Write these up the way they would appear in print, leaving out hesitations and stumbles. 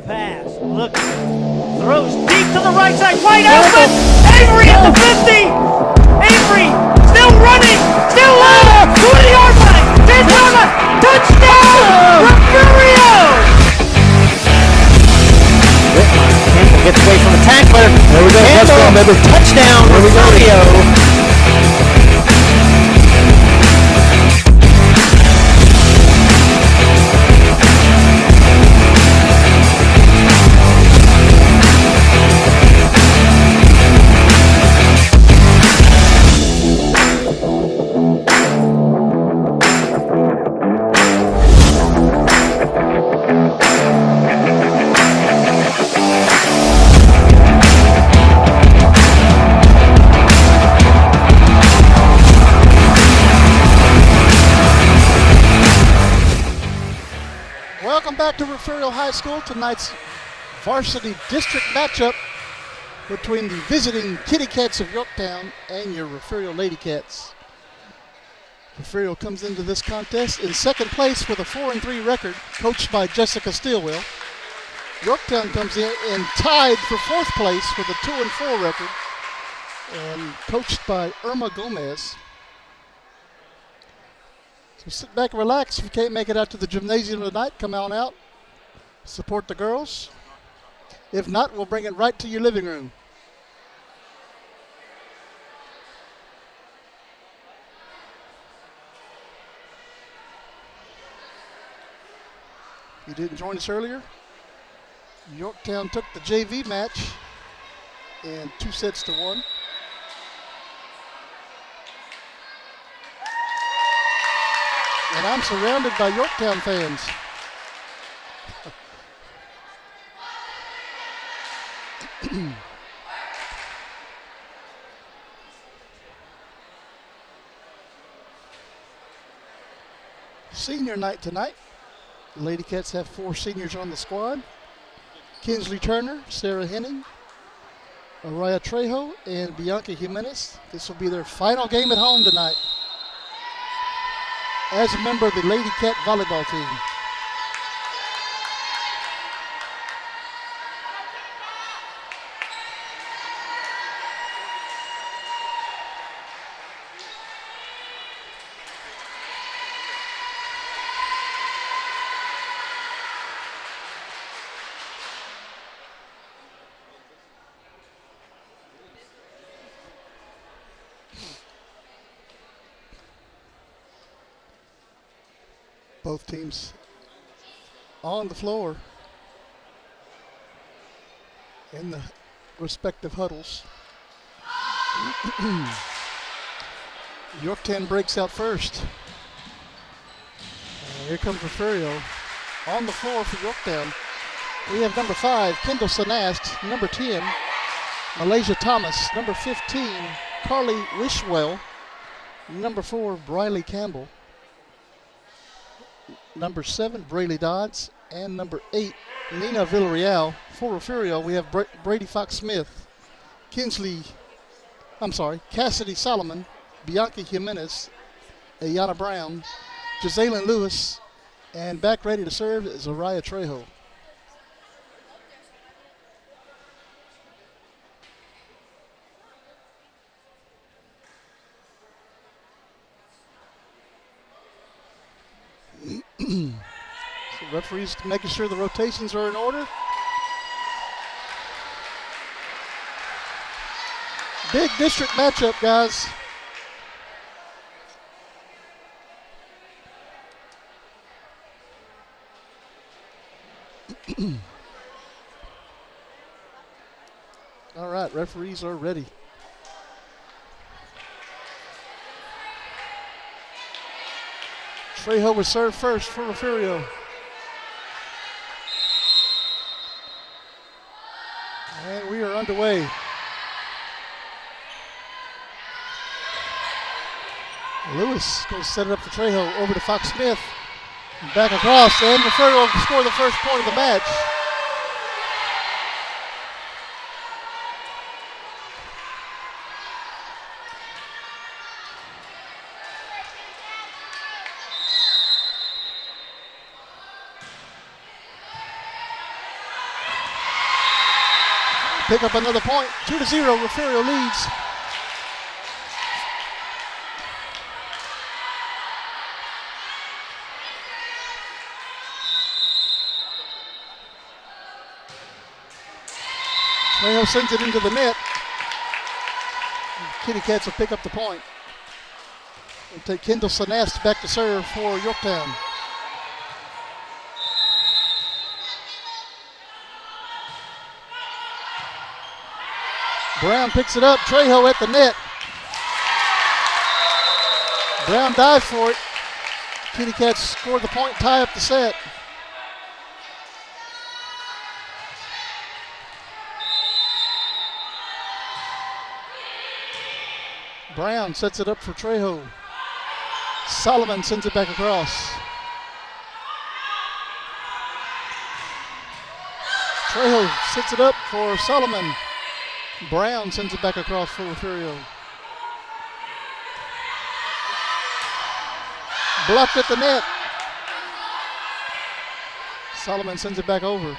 pass. Look. Throws deep to the right side. Wide open. Avery at the 50. Avery still running. Still low. 20-yard line. Touchdown. Refugio. Campbell gets away from the tackler. There we go. Touchdown. Refugio. Back to Refugio High School. Tonight's varsity district matchup between the visiting Kitty Cats of Yorktown and your Refugio Lady Cats. Refugio comes into this contest in second place with a 4-3 record, coached by Jessica Stilwell. Yorktown comes in and tied for fourth place with a 2-4 record and coached by Irma Gomez. So sit back and relax. If you can't make it out to the gymnasium tonight, come on out. Support the girls. If not, we'll bring it right to your living room. You didn't join us earlier? Yorktown took the JV match in 2-1. And I'm surrounded by Yorktown fans. Senior night tonight. The Lady Cats have 4 seniors on the squad. Kinsley Turner, Sarah Henning, Araya Trejo, and Bianca Jimenez. This will be their final game at home tonight as a member of the Lady Cat volleyball team. Both teams on the floor in the respective huddles. Yorktown breaks out first. Here comes Refugio on the floor for Yorktown. We have number 5, Kendall Sanast, number 10, Malaysia Thomas, number 15, Carly Wishwell, number 4, Briley Campbell, number 7, Braylee Dodds, and number 8, Nina Villarreal. For Refugio, we have Brady Fox-Smith, Cassidy Solomon, Bianca Jimenez, Ayana Brown, Jazalyn Lewis, and back ready to serve is Araya Trejo. So referees making sure the rotations are in order. Big district matchup, guys. All right, referees are ready. Trejo will serve first for Refugio. And we are underway. Lewis going to set it up for Trejo. Over to Fox-Smith. Back across, and Refugio will score the first point of the match. pick up another point. 2-0, Refugio leads. Trejo sends it into the net. Kitty Cats will pick up the point. We'll take Kendall Sanast back to serve for Yorktown. Brown picks it up. Trejo at the net. Brown dives for it. Kitty Cats score the point, tie up the set. Brown sets it up for Trejo. Solomon sends it back across. Trejo sets it up for Solomon. Brown sends it back across for Refugio. Blocked at the net. Solomon sends it back over.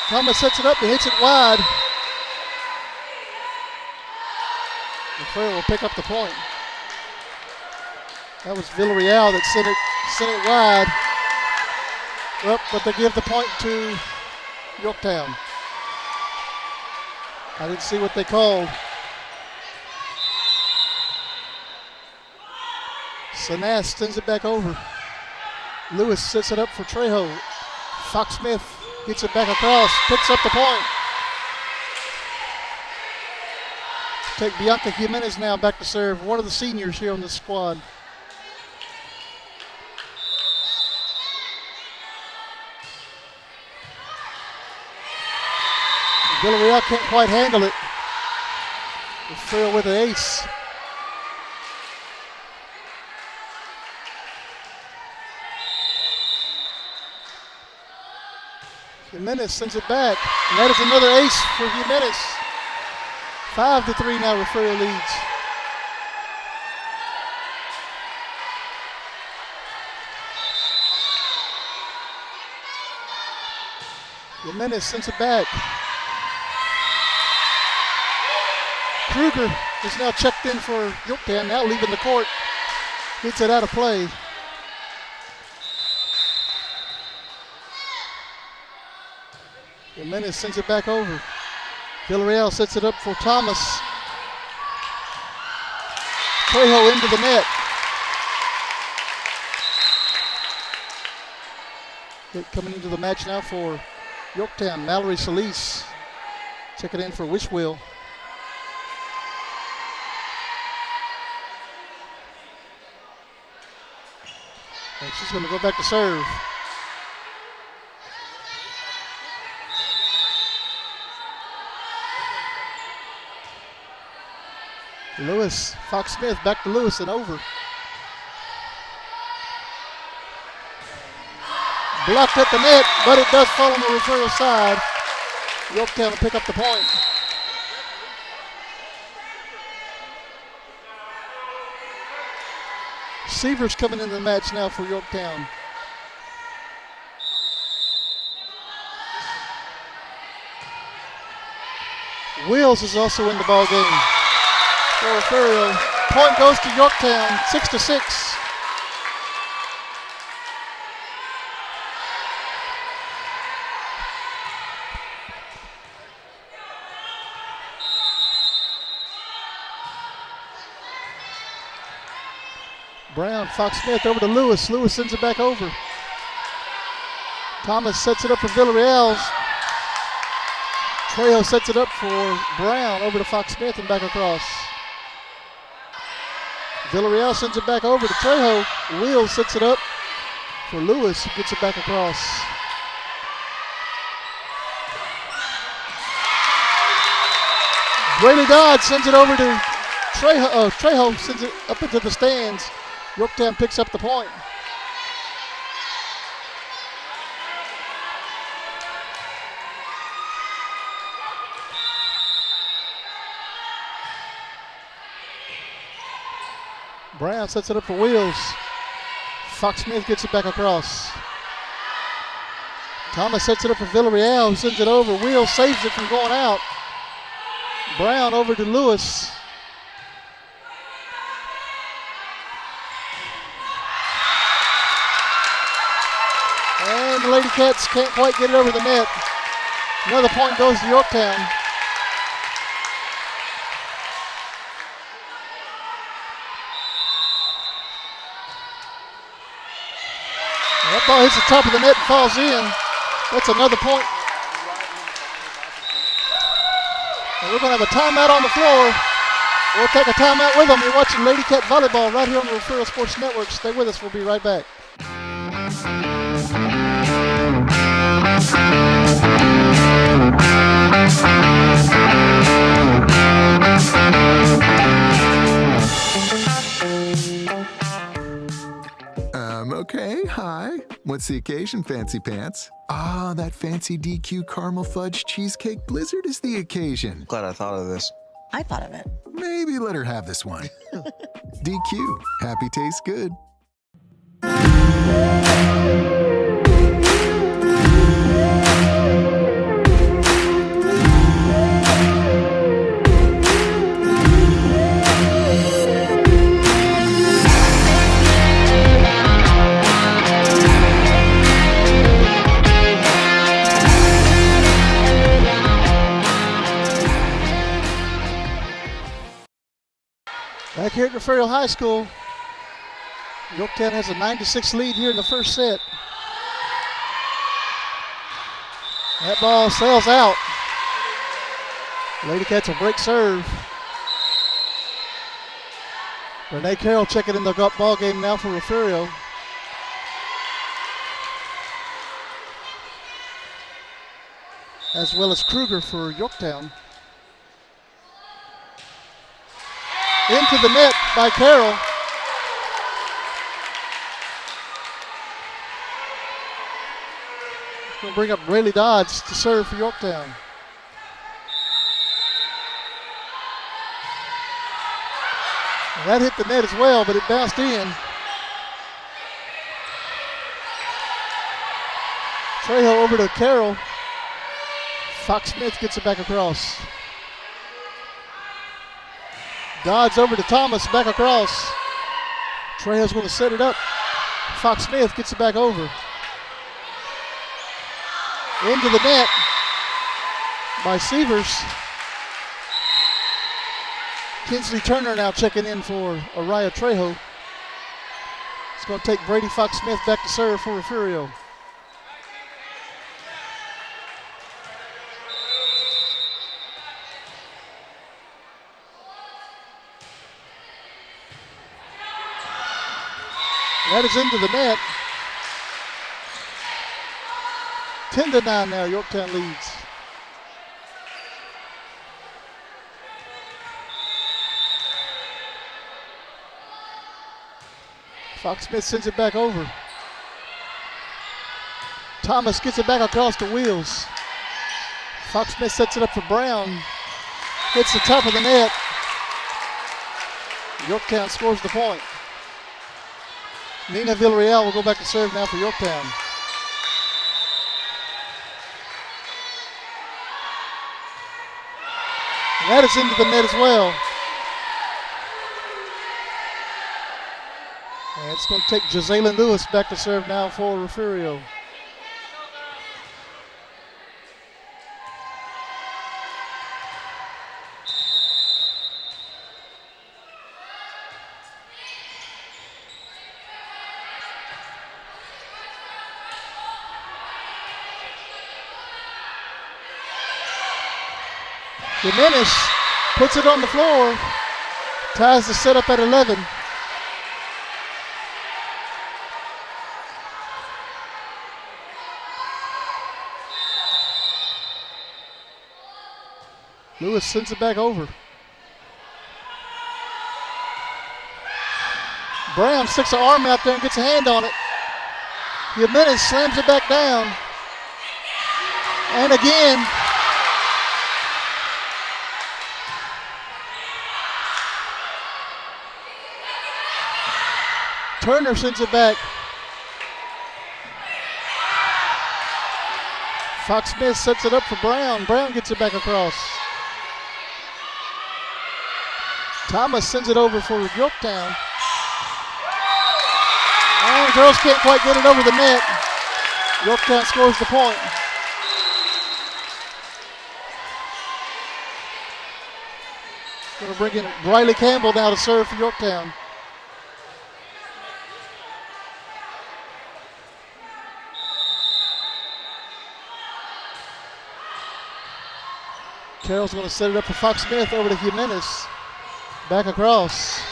Thomas sets it up and hits it wide. Refugio will pick up the point. That was Villarreal that sent it wide. Well, but they give the point to Yorktown. I didn't see what they called. Sanast sends it back over. Lewis sets it up for Trejo. Fox Smith gets it back across, picks up the point. Take Bianca Jimenez now back to serve, one of the seniors here on the squad. Villarreal can't quite handle it. Refugio with an ace. Jimenez sends it back, and that is another ace for Jimenez. 5-3 now, Refugio leads. Jimenez sends it back. Kruger is now checked in for Yorktown, now leaving the court. Gets it out of play. Jimenez sends it back over. Villarreal sets it up for Thomas. Trejo into the net. Coming into the match now for Yorktown, Mallory Solis. Checking in for Wishwill. And she's going to go back to serve. Lewis, Fox Smith back to Lewis and over. Blocked at the net, but it does fall on the Refugio side. Yorktown will pick up the point. Seavers coming into the match now for Yorktown. Wills is also in the ball game. For Refugio. Point goes to Yorktown, 6-6. Brown, Fox Smith over to Lewis. Lewis sends it back over. Thomas sets it up for Villarreal. Trejo sets it up for Brown over to Fox Smith and back across. Villarreal sends it back over to Trejo. Will sets it up for Lewis, who gets it back across. Braylee Dodd sends it over to Trejo. Trejo sends it up into the stands. Yorktown picks up the point. Brown sets it up for Wheels. Fox Smith gets it back across. Thomas sets it up for Villarreal, who sends it over. Wheel saves it from going out. Brown over to Lewis. And the Lady Cats can't quite get it over the net. Another point goes to Yorktown. That ball hits the top of the net and falls in. That's another point. And we're going to have a timeout on the floor. We'll take a timeout with them. You're watching Lady Cat Volleyball right here on the Refugio Sports Network. Stay with us. We'll be right back. Okay, hi. What's the occasion, Fancy Pants? Ah, that fancy DQ caramel fudge cheesecake blizzard is the occasion. Glad I thought of this. I thought of it. Maybe let her have this one. DQ, happy tastes good. Back here at Refugio High School, Yorktown has a 9-6 lead here in the first set. That ball sails out. Lady Cats will break serve. Renee Carroll checking in the ball game now for Refugio. As well as Kruger for Yorktown. Into the net by Carroll. Going to bring up Rayleigh Dodds to serve for Yorktown. And that hit the net as well, but it bounced in. Trejo over to Carroll. Fox Smith gets it back across. Dodds over to Thomas, back across. Trejo's going to set it up. Fox Smith gets it back over. Into the net by Sievers. Kinsley Turner now checking in for Araya Trejo. It's going to take Brady Fox Smith back to serve for Refugio. That is into the net. 10-9 now, Yorktown leads. Fox Smith sends it back over. Thomas gets it back across the wheels. Fox Smith sets it up for Brown. Hits the top of the net. Yorktown scores the point. Nina Villarreal will go back to serve now for Yorktown. And that is into the net as well. And it's going to take Jazalyn Lewis back to serve now for Refugio. Jimenez puts it on the floor, ties the setup at 11. Lewis sends it back over. Brown sticks an arm out there and gets a hand on it. Jimenez slams it back down. And again, Turner sends it back. Fox Smith sets it up for Brown. Brown gets it back across. Thomas sends it over for Yorktown. And girls can't quite get it over the net. Yorktown scores the point. Going to bring in Riley Campbell now to serve for Yorktown. Carroll's going to set it up for Fox Smith over to Jimenez. Back across.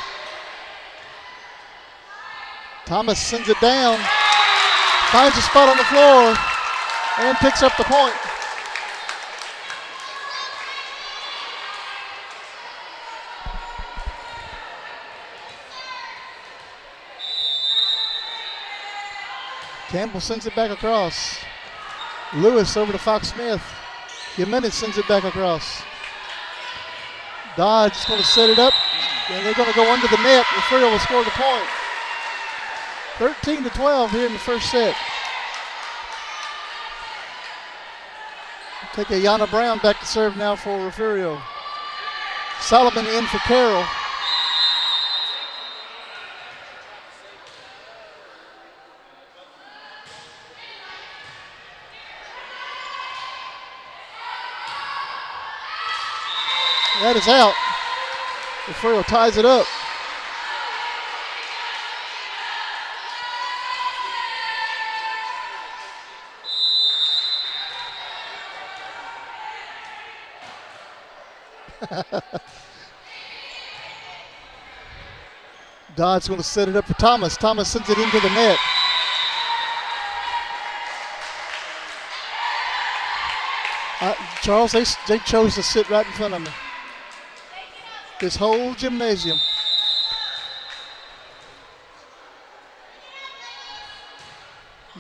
Thomas sends it down. Finds a spot on the floor and picks up the point. Campbell sends it back across. Lewis over to Fox Smith. Jimenez sends it back across. Dodge is going to set it up, and they're going to go under the net. Refugio will score the point. 13-12 here in the first set. Take Ayana Brown back to serve now for Refugio. Solomon in for Carroll. That is out. Refugio ties it up. Dodd's going to set it up for Thomas. Thomas sends it into the net. Charles, they chose to sit right in front of me. This whole gymnasium.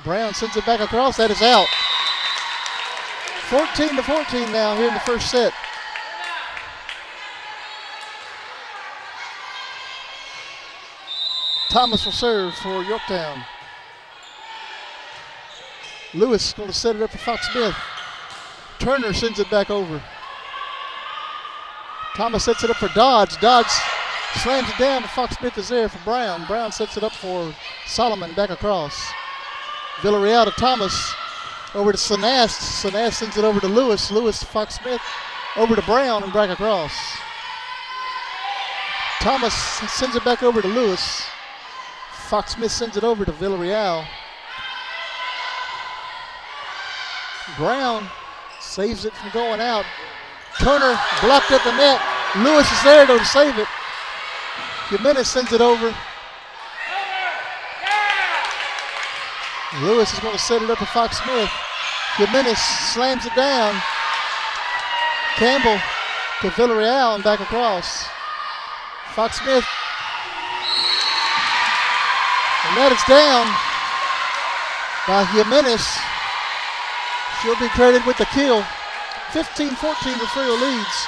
Brown sends it back across. That is out. 14-14 now here in the first set. Thomas will serve for Yorktown. Lewis going to set it up for Fox Smith. Turner sends it back over. Thomas sets it up for Dodge. Dodge slams it down, and Fox Smith is there for Brown. Brown sets it up for Solomon back across. Villarreal to Thomas. Over to Sanast. Sanast sends it over to Lewis. Lewis to Fox Smith. Over to Brown and back across. Thomas sends it back over to Lewis. Fox Smith sends it over to Villarreal. Brown saves it from going out. Turner blocked at the net. Lewis is there though to save it. Jimenez sends it over. Lewis is going to set it up for Fox Smith. Jimenez slams it down. Campbell to Villarreal and back across. Fox Smith. And that is down by Jimenez. She'll be credited with the kill. 15-14 Refugio leads.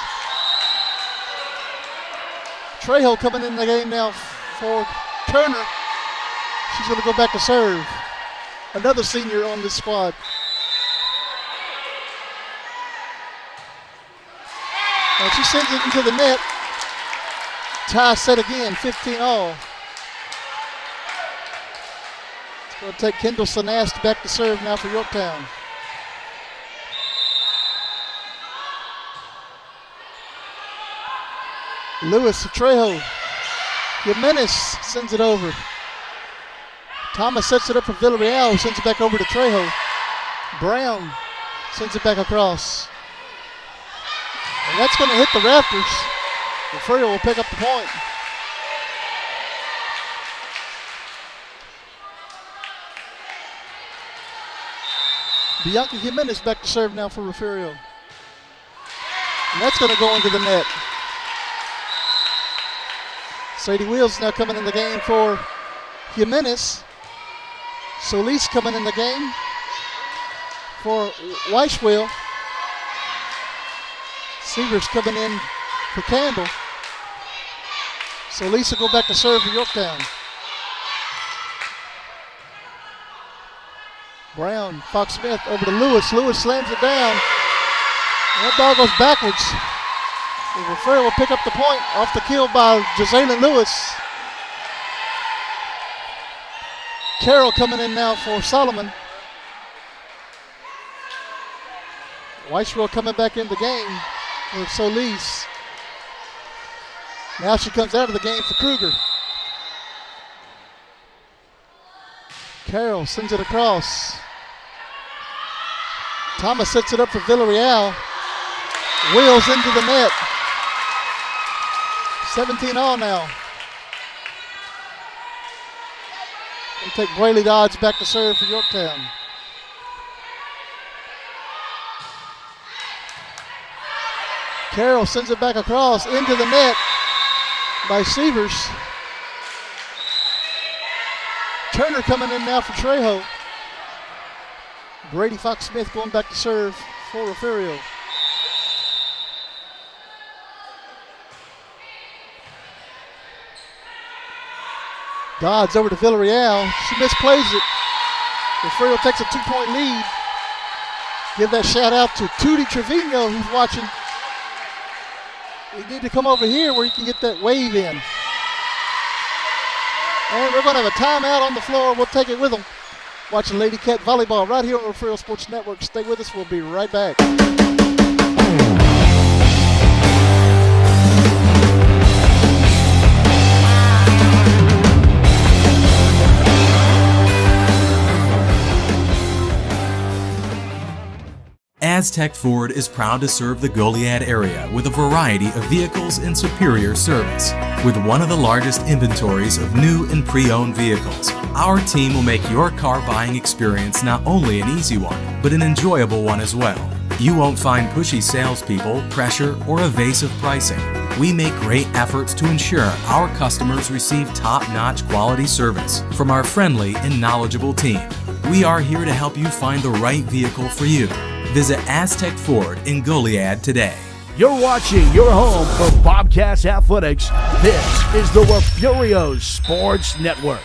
Trejo coming in the game now for Turner. She's going to go back to serve. Another senior on this squad. And she sends it into the net. Tie set again, 15-all. It's going to take Kendall Sanast back to serve now for Yorktown. Lewis to Trejo. Jimenez sends it over. Thomas sets it up for Villarreal, who sends it back over to Trejo. Brown sends it back across. And that's going to hit the rafters. Refugio will pick up the point. Bianca Jimenez back to serve now for Refugio. And that's going to go into the net. Sadie Wheels now coming in the game for Jimenez. Solis coming in the game for Weisswell. Severs coming in for Campbell. Solis will go back to serve for Yorktown. Brown, Fox Smith over to Lewis. Lewis slams it down. That ball goes backwards. The referee will pick up the point off the kill by Jazalyn Lewis. Carroll coming in now for Solomon. Weissrow coming back in the game for Solis. Now she comes out of the game for Kruger. Carroll sends it across. Thomas sets it up for Villarreal. Wheels into the net. 17 all now. We'll take Brayley Dodds back to serve for Yorktown. Carroll sends it back across into the net by Severs. Turner coming in now for Trejo. Brady Fox-Smith going back to serve for Refugio. Dodds over to Villarreal. She misplays it. Refugio takes a 2-point lead. Give that shout out to Tootie Trevino who's watching. You need to come over here where you can get that wave in. And we're going to have a timeout on the floor. We'll take it with them. Watching Lady Cat Volleyball right here on the Refugio Sports Network. Stay with us. We'll be right back. Aztec Ford is proud to serve the Goliad area with a variety of vehicles and superior service. With one of the largest inventories of new and pre-owned vehicles, our team will make your car buying experience not only an easy one, but an enjoyable one as well. You won't find pushy salespeople, pressure, or evasive pricing. We make great efforts to ensure our customers receive top-notch quality service from our friendly and knowledgeable team. We are here to help you find the right vehicle for you. Visit Aztec Ford in Goliad today. You're watching your home for Bobcats Athletics. This is the Refugio Sports Network.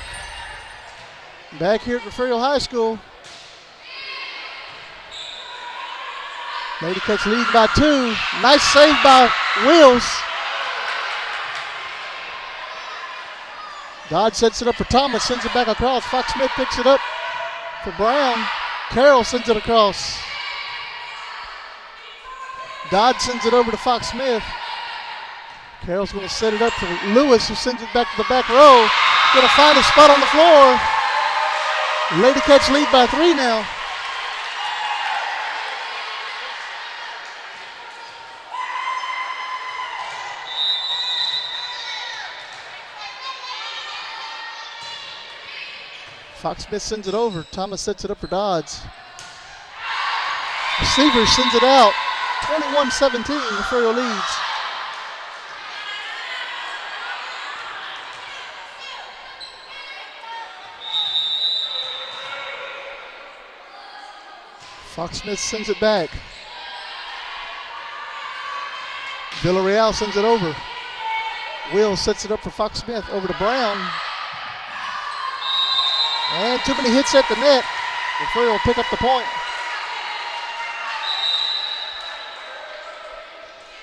Back here at Refugio High School. Lady Cats lead by 2. Nice save by Wills. Dodd sets it up for Thomas, sends it back across. Fox Smith picks it up for Brown. Carroll sends it across. Dodd sends it over to Fox Smith. Carroll's going to set it up for Lewis, who sends it back to the back row. Going to find a spot on the floor. Lady Cats lead by 3 now. Fox Smith sends it over. Thomas sets it up for Dodds. Severs sends it out. 21-17, Refugio leads. Fox Smith sends it back. Villarreal sends it over. Will sets it up for Fox Smith, over to Brown. And too many hits at the net. Refugio will pick up the point.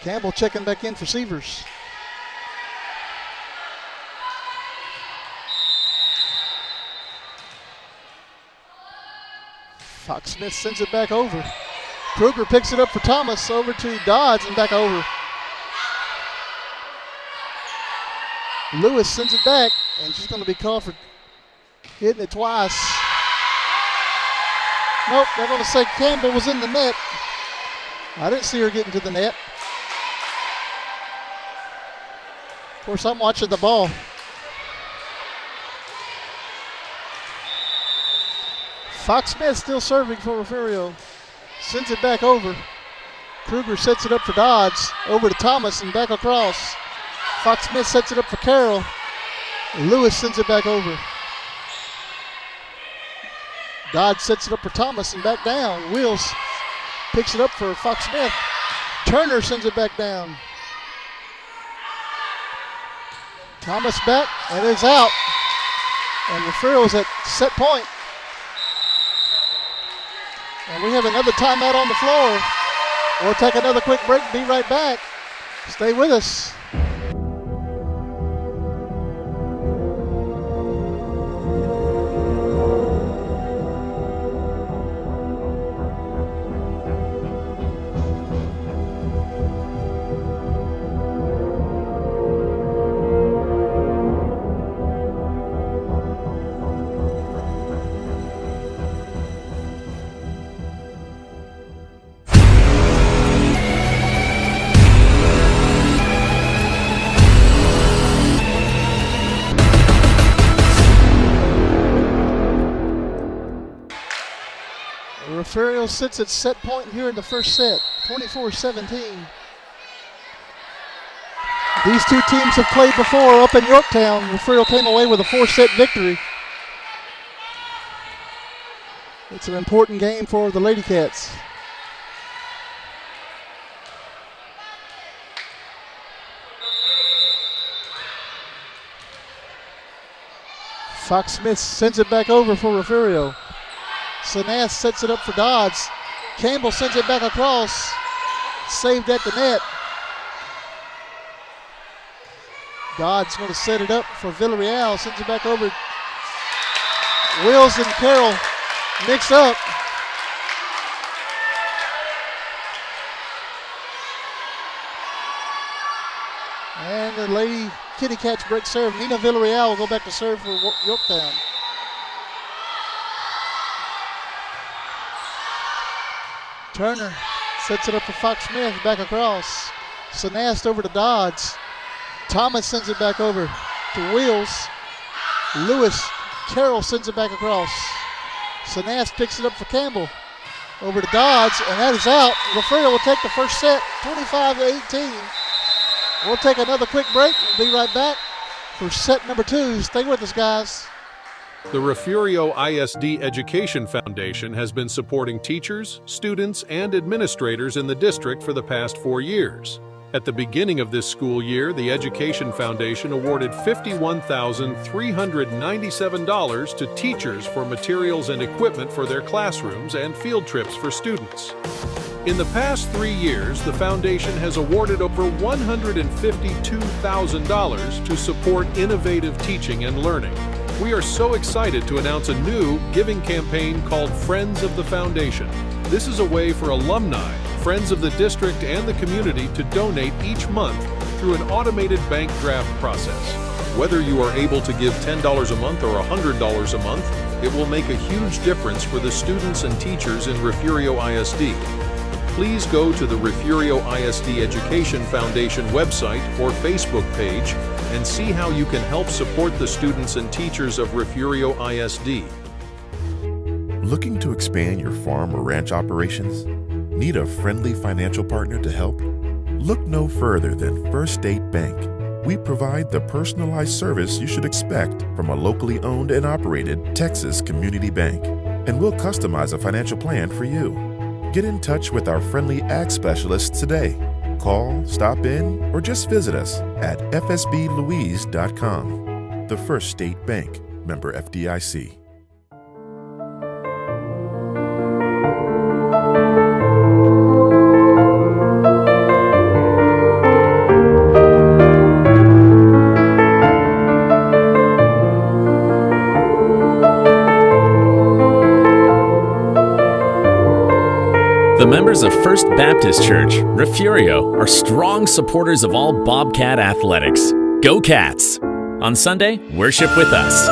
Campbell checking back in for Severs. Fox Smith sends it back over. Kruger picks it up for Thomas, over to Dodds and back over. Lewis sends it back, and she's going to be called for hitting it twice. Nope, they're going to say Campbell was in the net. I didn't see her getting to the net. Of course, I'm watching the ball. Fox Smith still serving for Refugio. Sends it back over. Kruger sets it up for Dodds. Over to Thomas and back across. Fox Smith sets it up for Carroll. Lewis sends it back over. Dodds sets it up for Thomas and back down. Wills picks it up for Fox Smith. Turner sends it back down. Thomas back, and it's out. And Refugio's at set point. And we have another timeout on the floor. We'll take another quick break and be right back. Stay with us. Refugio sits at set point here in the first set, 24-17. These two teams have played before up in Yorktown. Refugio came away with a 4-set victory. It's an important game for the Lady Cats. Fox Smith sends it back over for Refugio. Sanas sets it up for Dodds. Campbell sends it back across. Saved at the net. Dodds going to set it up for Villarreal. Sends it back over. Wills and Carroll mix up. And the Lady Kitty Cats break serve. Nina Villarreal will go back to serve for Yorktown. Turner sets it up for Fox Smith, back across. Sanast over to Dodds. Thomas sends it back over to Wheels. Lewis, Carroll sends it back across. Sanast picks it up for Campbell. Over to Dodds, and that is out. Refugio will take the first set, 25-18. We'll take another quick break. We'll be right back for set number 2. Stay with us, guys. The Refugio ISD Education Foundation has been supporting teachers, students, and administrators in the district for the past 4 years. At the beginning of this school year, the Education Foundation awarded $51,397 to teachers for materials and equipment for their classrooms and field trips for students. In the past 3 years, the foundation has awarded over $152,000 to support innovative teaching and learning. We are so excited to announce a new giving campaign called Friends of the Foundation. This is a way for alumni, friends of the district, and the community to donate each month through an automated bank draft process. Whether you are able to give $10 a month or $100 a month, it will make a huge difference for the students and teachers in Refugio ISD. Please go to the Refugio ISD Education Foundation website or Facebook page and see how you can help support the students and teachers of Refugio ISD. Looking to expand your farm or ranch operations? Need a friendly financial partner to help? Look no further than First State Bank. We provide the personalized service you should expect from a locally owned and operated Texas community bank, and we'll customize a financial plan for you. Get in touch with our friendly ag specialists today. Call, stop in, or just visit us at fsblouise.com. The First State Bank, member FDIC. The members of First Baptist Church, Refugio, are strong supporters of all Bobcat athletics. Go Cats! On Sunday, worship with us.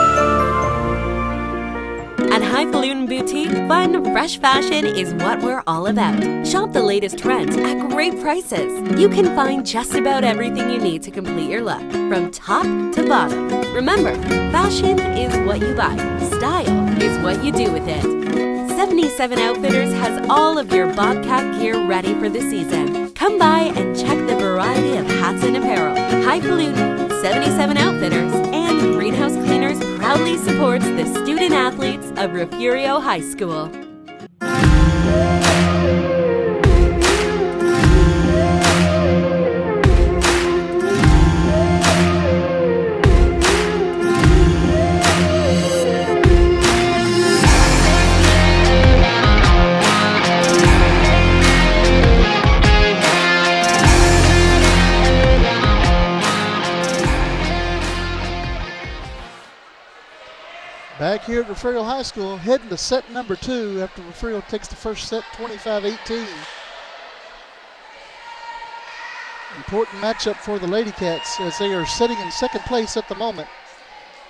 At Highfalutin Boutique, fun, fresh fashion is what we're all about. Shop the latest trends at great prices. You can find just about everything you need to complete your look, from top to bottom. Remember, fashion is what you buy. Style is what you do with it. 77 Outfitters has all of your Bobcat gear ready for the season. Come by and check the variety of hats and apparel. Highfalutin, 77 Outfitters, and Greenhouse Cleaners proudly supports the student athletes of Refugio High School. Back here at Refugio High School, heading to set number 2 after Refugio takes the first set 25-18. Important matchup for the Lady Cats as they are sitting in second place at the moment.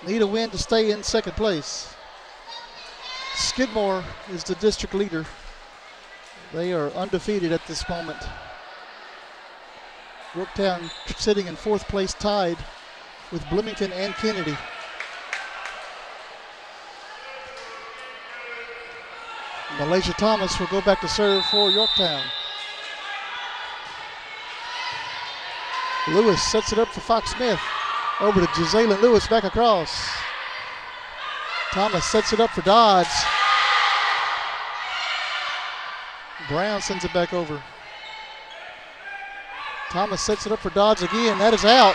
Need a win to stay in second place. Skidmore is the district leader. They are undefeated at this moment. Yorktown sitting in fourth place, tied with Bloomington and Kennedy. Malaysia Thomas will go back to serve for Yorktown. Lewis sets it up for Fox Smith. Over to Jazalen Lewis, back across. Thomas sets it up for Dodds. Brown sends it back over. Thomas sets it up for Dodds again. That is out.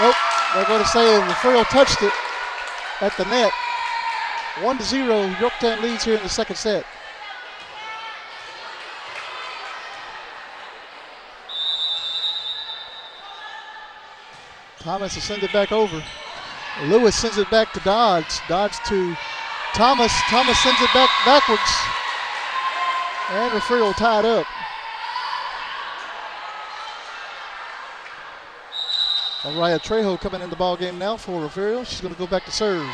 Oh, they're going to say Refugio touched it at the net. 1-0, Yorktown leads here in the second set. Thomas will send it back over. Lewis sends it back to Dodds. Dodds to Thomas. Thomas sends it back backwards. And Refugio tied up. Araya Trejo coming in the ball game now for Refugio. She's going to go back to serve.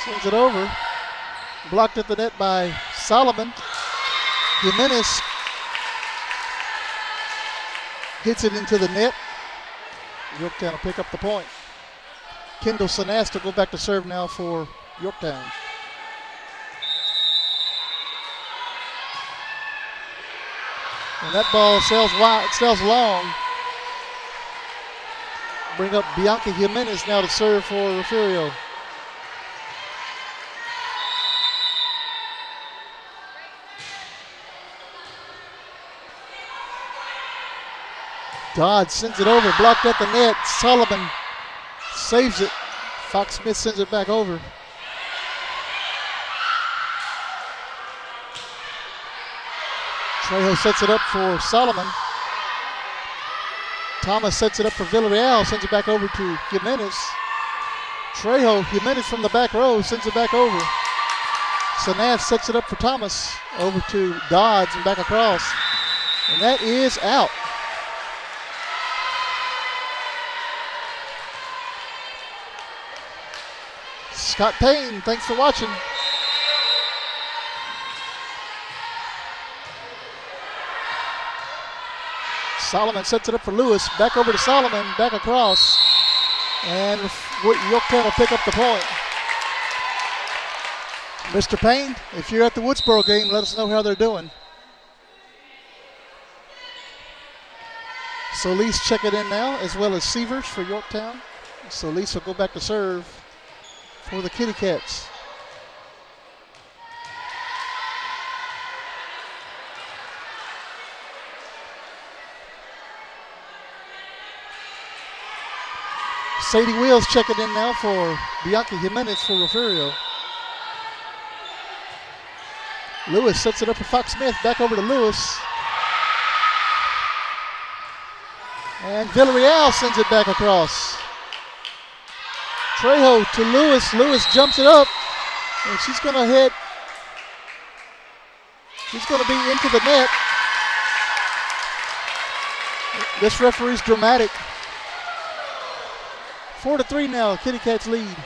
Sends it over. Blocked at the net by Solomon. Jimenez hits it into the net. Yorktown will pick up the point. Kendall Sanast will go back to serve now for Yorktown. And that ball sails wide, sails long. Bring up Bianca Jimenez now to serve for Refugio. Dodd sends it over, blocked at the net. Sullivan saves it. Fox Smith sends it back over. Trejo sets it up for Solomon. Thomas sets it up for Villarreal, sends it back over to Jimenez. Trejo, Jimenez from the back row, sends it back over. Sanaz sets it up for Thomas, over to Dodds and back across. And that is out. Scott Payne, thanks for watching. Solomon sets it up for Lewis. Back over to Solomon, back across. And Yorktown will pick up the point. Mr. Payne, if you're at the Woodsboro game, let us know how they're doing. Solis check it in now, as well as Sievers for Yorktown. Solis will go back to serve for the Kitty Cats. Sadie Wheels checking in now for Bianca Jimenez for Refugio. Lewis sets it up for Fox Smith. Back over to Lewis. And Villarreal sends it back across. Trejo to Lewis. Lewis jumps it up. And she's going to hit. She's going to be into the net. This referee's dramatic. 4-3 now. Kitty Cats lead.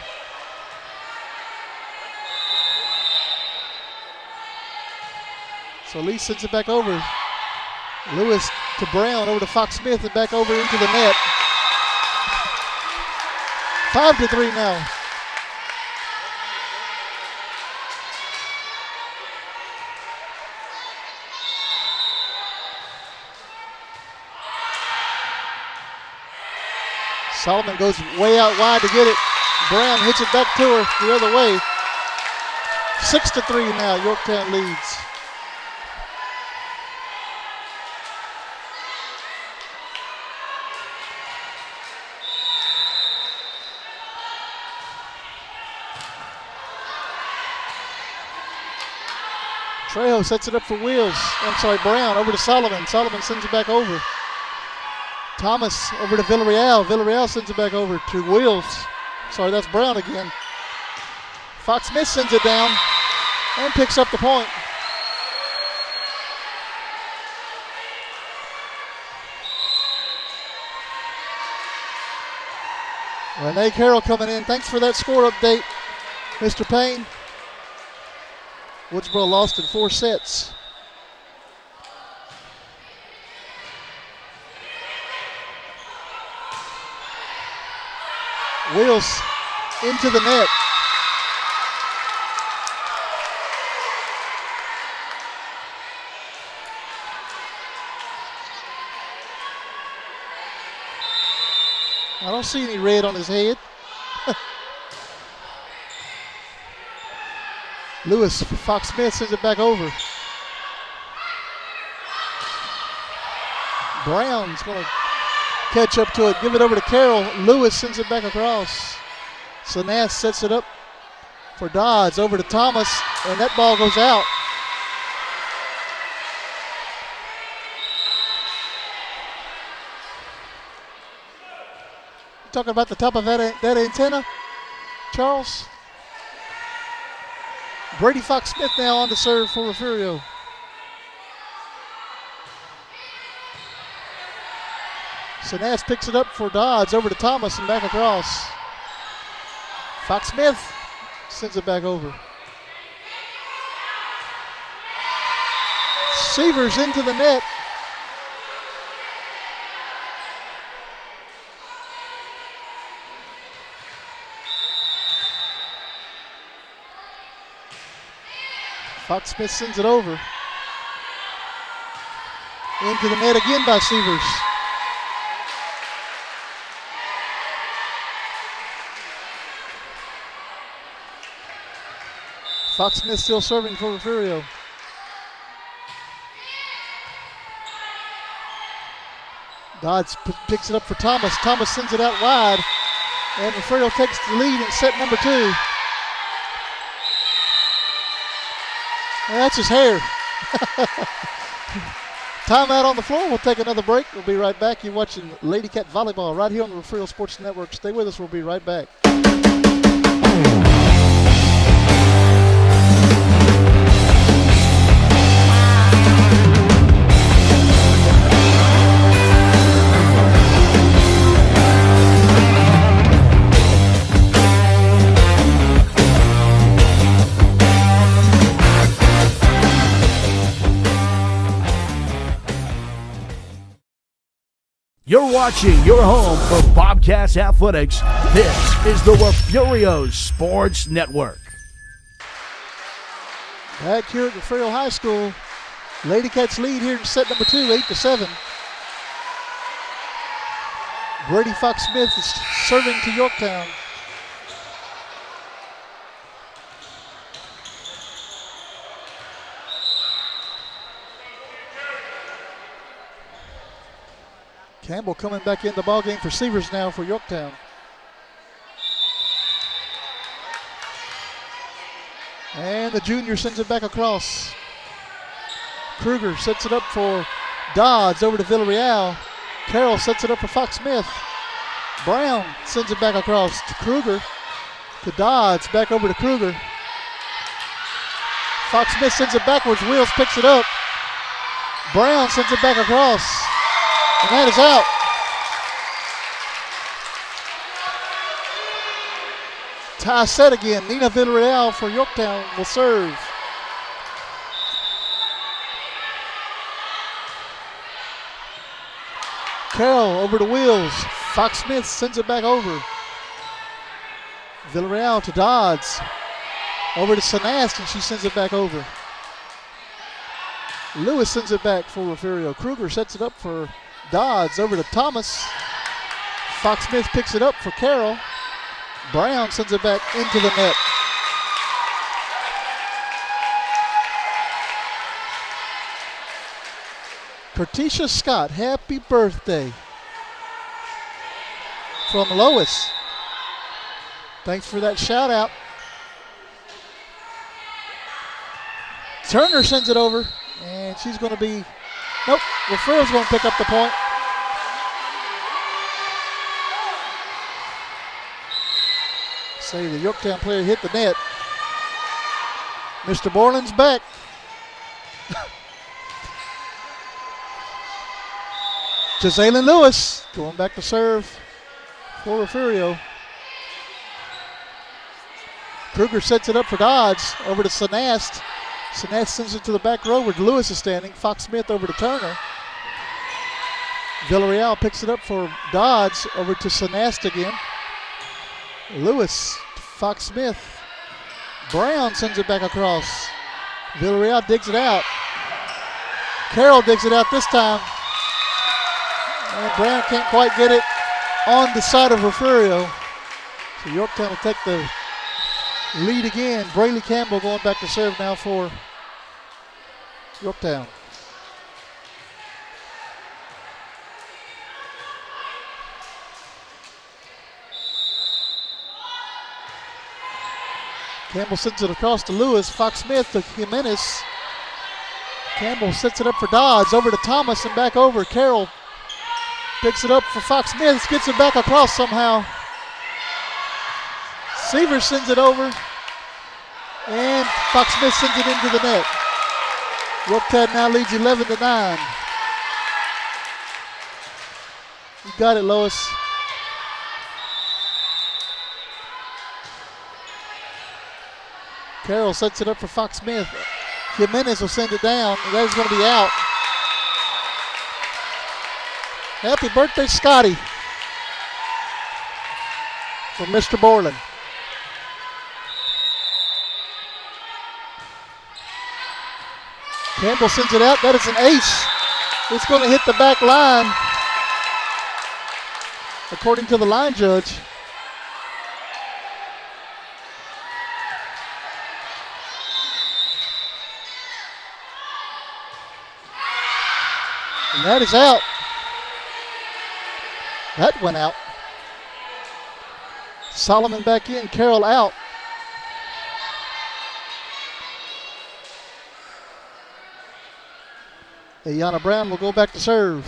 So Lee sends it back over. Lewis to Brown, over to Fox Smith, and back over into the net. 5-3 now. Solomon goes way out wide to get it. Brown hits it back to her the other way. 6-3 now, Yorktown leads. Trejo sets it up for Brown over to Solomon. Solomon sends it back over. Thomas over to Villarreal. Villarreal sends it back over to Wills. Sorry, that's Brown again. Fox Smith sends it down and picks up the point. Renee Carroll coming in. Thanks for that score update, Mr. Payne. Woodsboro lost in 4 sets. Wheels into the net. I don't see any red on his head. Lewis, Fox Smith sends it back over. Brown's going to catch up to it, give it over to Carroll. Lewis sends it back across. Sanas sets it up for Dodds, over to Thomas, and that ball goes out. You talking about the top of that antenna, Charles? Brady Fox Smith now on to serve for Refugio. Sanas picks it up for Dodds, over to Thomas and back across. Fox Smith sends it back over. Severs into the net. Fox Smith sends it over. Into the net again by Severs. Fox Smith still serving for Refugio. Dodds picks it up for Thomas. Thomas sends it out wide. And Refugio takes the lead in set number 2. That's his hair. Timeout on the floor. We'll take another break. We'll be right back. You're watching Lady Cat Volleyball right here on the Refugio Sports Network. Stay with us. We'll be right back. You're watching your home for Bobcats Athletics. This is the Refugio Sports Network. Back here at Refugio High School, Lady Cats lead here in set number 2, 8-7. Brady Fox Smith is serving to Yorktown. Campbell coming back in the ballgame for Severs now for Yorktown. And the junior sends it back across. Kruger sets it up for Dodds, over to Villarreal. Carroll sets it up for Fox Smith. Brown sends it back across to Kruger. To Dodds, back over to Kruger. Fox Smith sends it backwards. Wills picks it up. Brown sends it back across. And that is out. Tie set again. Nina Villarreal for Yorktown will serve. Carroll over to Wills. Fox Smith sends it back over. Villarreal to Dodds. Over to Sanast, and she sends it back over. Lewis sends it back for Refugio. Kruger sets it up for Dodds, over to Thomas. Fox Smith picks it up for Carroll. Brown sends it back into the net. Kertisha Scott, happy birthday from Lois. Thanks for that shout out. Turner sends it over, and she's going to be, nope, Refugio's going to pick up the point. Say the Yorktown player hit the net. Mr. Borland's back. Jazalyn Lewis going back to serve for Refugio. Kruger sets it up for Dodge, over to Sanast. Sanast sends it to the back row where Lewis is standing. Fox Smith over to Turner. Villarreal picks it up for Dodge, over to Sanast again. Lewis, Fox Smith. Brown sends it back across. Villarreal digs it out. Carroll digs it out this time. And Brown can't quite get it on the side of Refugio. So Yorktown will take the lead again. Braylee Campbell going back to serve now for Yorktown. Campbell sends it across to Lewis. Fox Smith to Jimenez. Campbell sets it up for Dodds. Over to Thomas and back over. Carroll picks it up for Fox Smith. Gets it back across somehow. Seaver sends it over. And Fox Smith sends it into the net. Yorktown now leads 11-9. You got it, Lois. Carroll sets it up for Fox Smith. Jimenez will send it down. That is going to be out. Happy birthday, Scotty, from Mr. Borland. Campbell sends it out. That is an ace. It's going to hit the back line, according to the line judge. And that is out. That went out. Solomon back in, Carroll out. Ayana Brown will go back to serve.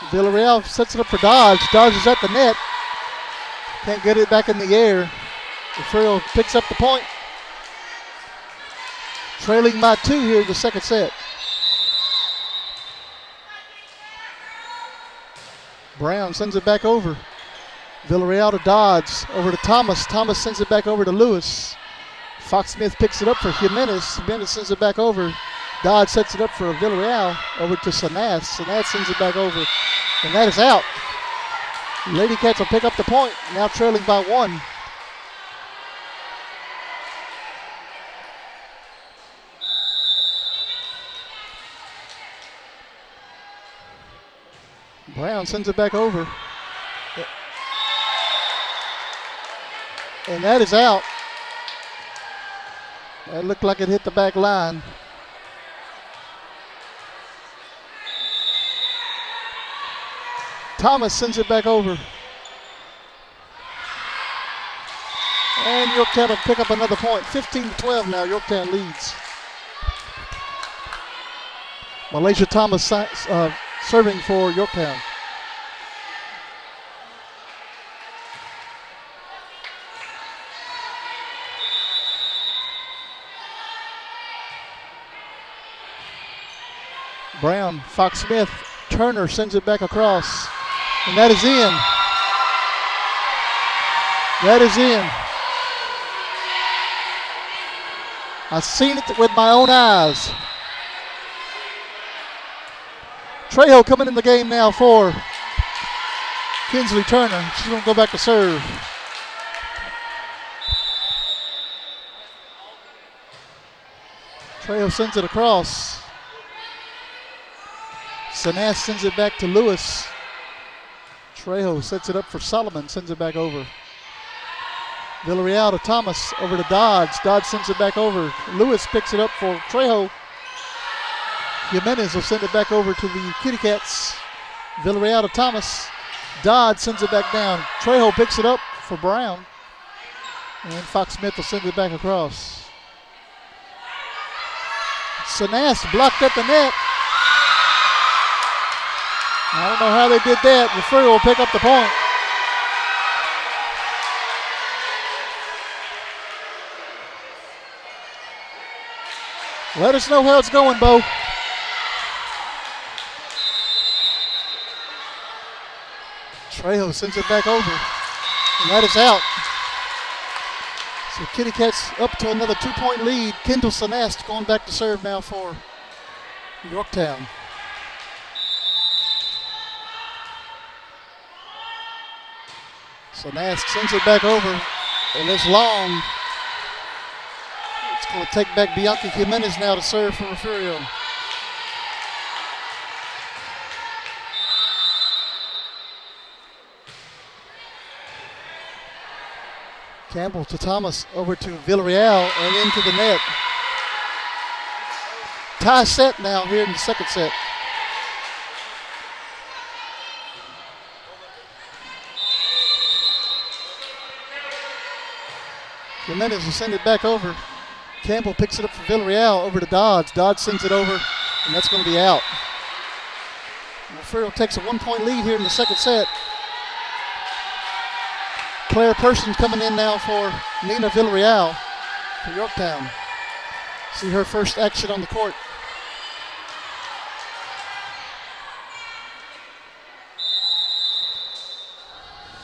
Villarreal sets it up for Dodge. Dodge is at the net. Can't get it back in the air. Refugio picks up the point. Trailing by 2 here in the second set. Brown sends it back over. Villarreal to Dodge. Over to Thomas. Thomas sends it back over to Lewis. Fox Smith picks it up for Jimenez. Jimenez sends it back over. Dodge sets it up for Villarreal. Over to Sanaz. Sanaz sends it back over. And that is out. Lady Cats will pick up the point. Now trailing by 1. Brown sends it back over. And that is out. That looked like it hit the back line. Thomas sends it back over. And Yorktown will pick up another point. 15-12 now, Yorktown leads. Malaysia Thomas serving for Yorktown. Brown, Fox Smith, Turner sends it back across. And that is in. That is in. I've seen it with my own eyes. Trejo coming in the game now for Kinsley Turner. She's going to go back to serve. Trejo sends it across. Sanas sends it back to Lewis. Trejo sets it up for Solomon, sends it back over. Villarreal to Thomas, over to Dodge. Dodge sends it back over. Lewis picks it up for Trejo. Jimenez will send it back over to the Kitty Cats. Villarreal to Thomas. Dodd sends it back down. Trejo picks it up for Brown. And Fox Smith will send it back across. Sanast blocked at the net. I don't know how they did that. Refugio will pick up the point. Let us know how it's going, Bo. Trejo sends it back over. And that is out. So Kitty Cats up to another 2-point lead. Kendall Sanast going back to serve now for Yorktown. Sanast sends it back over. And it's long. It's going to take back Bianca Jimenez now to serve for Refugio. Campbell to Thomas, over to Villarreal and into the net. Tie set now here in the second set. Jimenez will send it back over. Campbell picks it up for Villarreal, over to Dodds. Dodds sends it over, and that's going to be out. Refugio takes a 1-point lead here in the second set. Claire Persons coming in now for Nina Villarreal for Yorktown. See her first action on the court.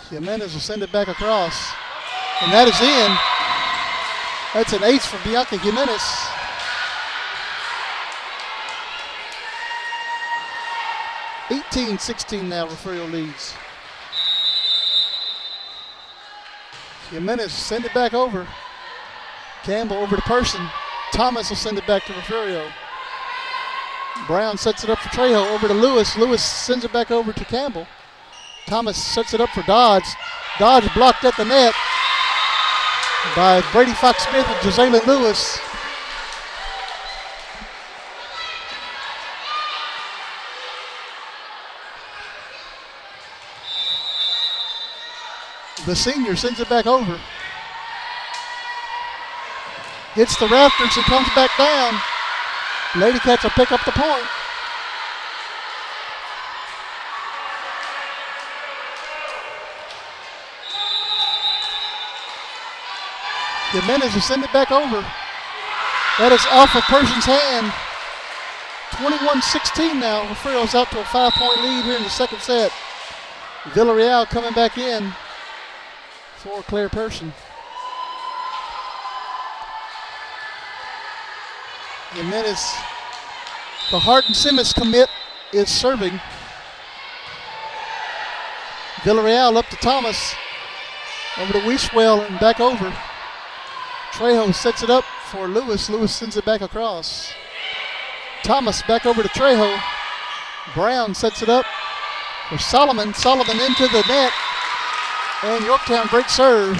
Jimenez will send it back across. And that is in. That's an ace for Bianca Jimenez. (18-16) now, Refugio leads. Jimenez send it back over. Campbell over to Person. Thomas will send it back to Refugio. Brown sets it up for Trejo, over to Lewis. Lewis sends it back over to Campbell. Thomas sets it up for Dodge. Dodge blocked at the net by Brady Fox-Smith and Josaylen Lewis. The senior sends it back over. Hits the rafters and comes back down. Lady Cats will pick up the point. Jimenez will send it back over. That is off of Persian's hand. 21-16 now. Refugio's out to a 5-point lead here in the second set. Villarreal coming back in for Claire Person. Jimenez, the Hardin Simmons commit, is serving. Villarreal up to Thomas. Over to Weiswell and back over. Trejo sets it up for Lewis. Lewis sends it back across. Thomas back over to Trejo. Brown sets it up for Solomon. Solomon into the net. And Yorktown break serve.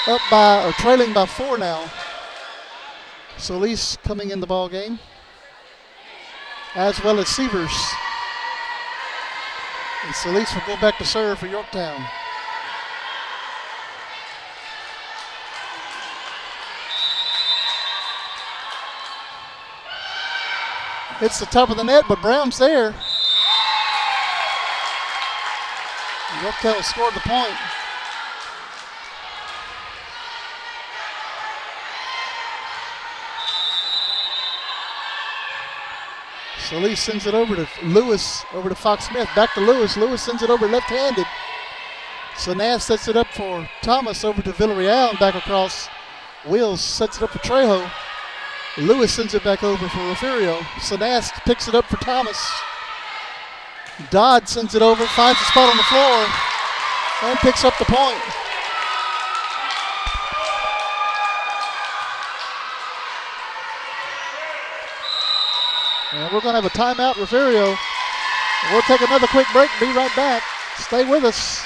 Up by, or trailing by 4 now. Solis coming in the ball game, as well as Sievers. And Solis will go back to serve for Yorktown. Hits the top of the net, but Brown's there. Yorktown scored the point. Solis sends it over to Lewis, over to Fox-Smith, back to Lewis. Lewis sends it over left-handed. Sanast sets it up for Thomas, over to Villarreal and back across. Wills sets it up for Trejo. Lewis sends it back over for Refugio. Sanast picks it up for Thomas. Dodd sends it over, finds a spot on the floor, and picks up the point. And we're going to have a timeout, Refugio. We'll take another quick break, be right back. Stay with us.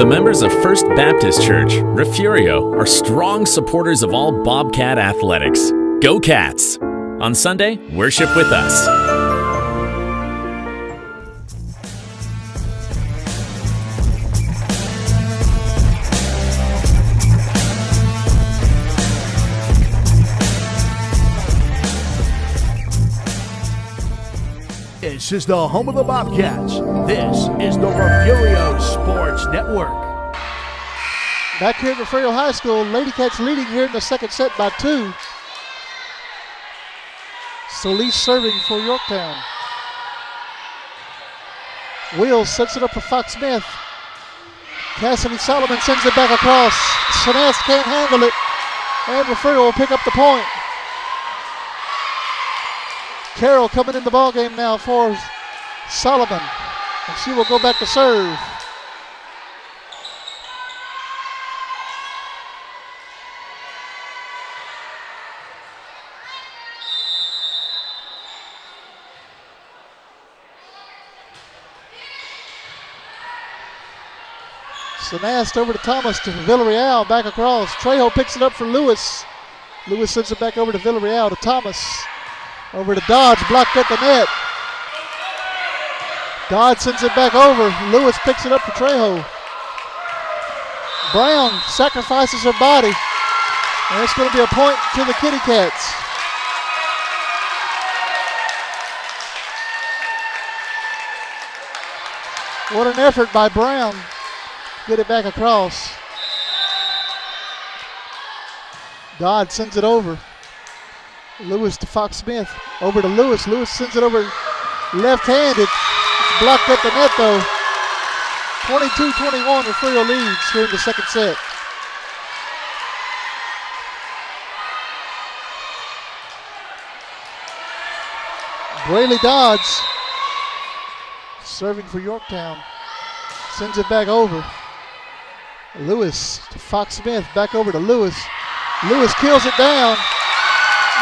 The members of First Baptist Church, Refugio, are strong supporters of all Bobcat athletics. Go Cats! On Sunday, worship with us. This is the home of the Bobcats. This is the Refugio Sports Network. Back here at Refugio High School, Lady Cats leading here in the second set by 2. Solis serving for Yorktown. Wills sets it up for Fox Smith. Cassidy Solomon sends it back across. Shanaz can't handle it. And Refugio will pick up the point. Carroll coming in the ballgame now for Solomon. And she will go back to serve. Sanast over to Thomas to Villarreal, back across. Trejo picks it up for Lewis. Lewis sends it back over to Villarreal to Thomas. Over to Dodge, blocked at the net. Dodge sends it back over. Lewis picks it up for Trejo. Brown sacrifices her body. And it's going to be a point to the Kitty Cats. What an effort by Brown. Get it back across. Dodd sends it over. Lewis to Fox Smith. Over to Lewis. Lewis sends it over left-handed. It's blocked at the net though. 22-21, Refugio leads here in the second set. Brayley Dodds serving for Yorktown. Sends it back over. Lewis to Fox Smith. Back over to Lewis. Lewis kills it down.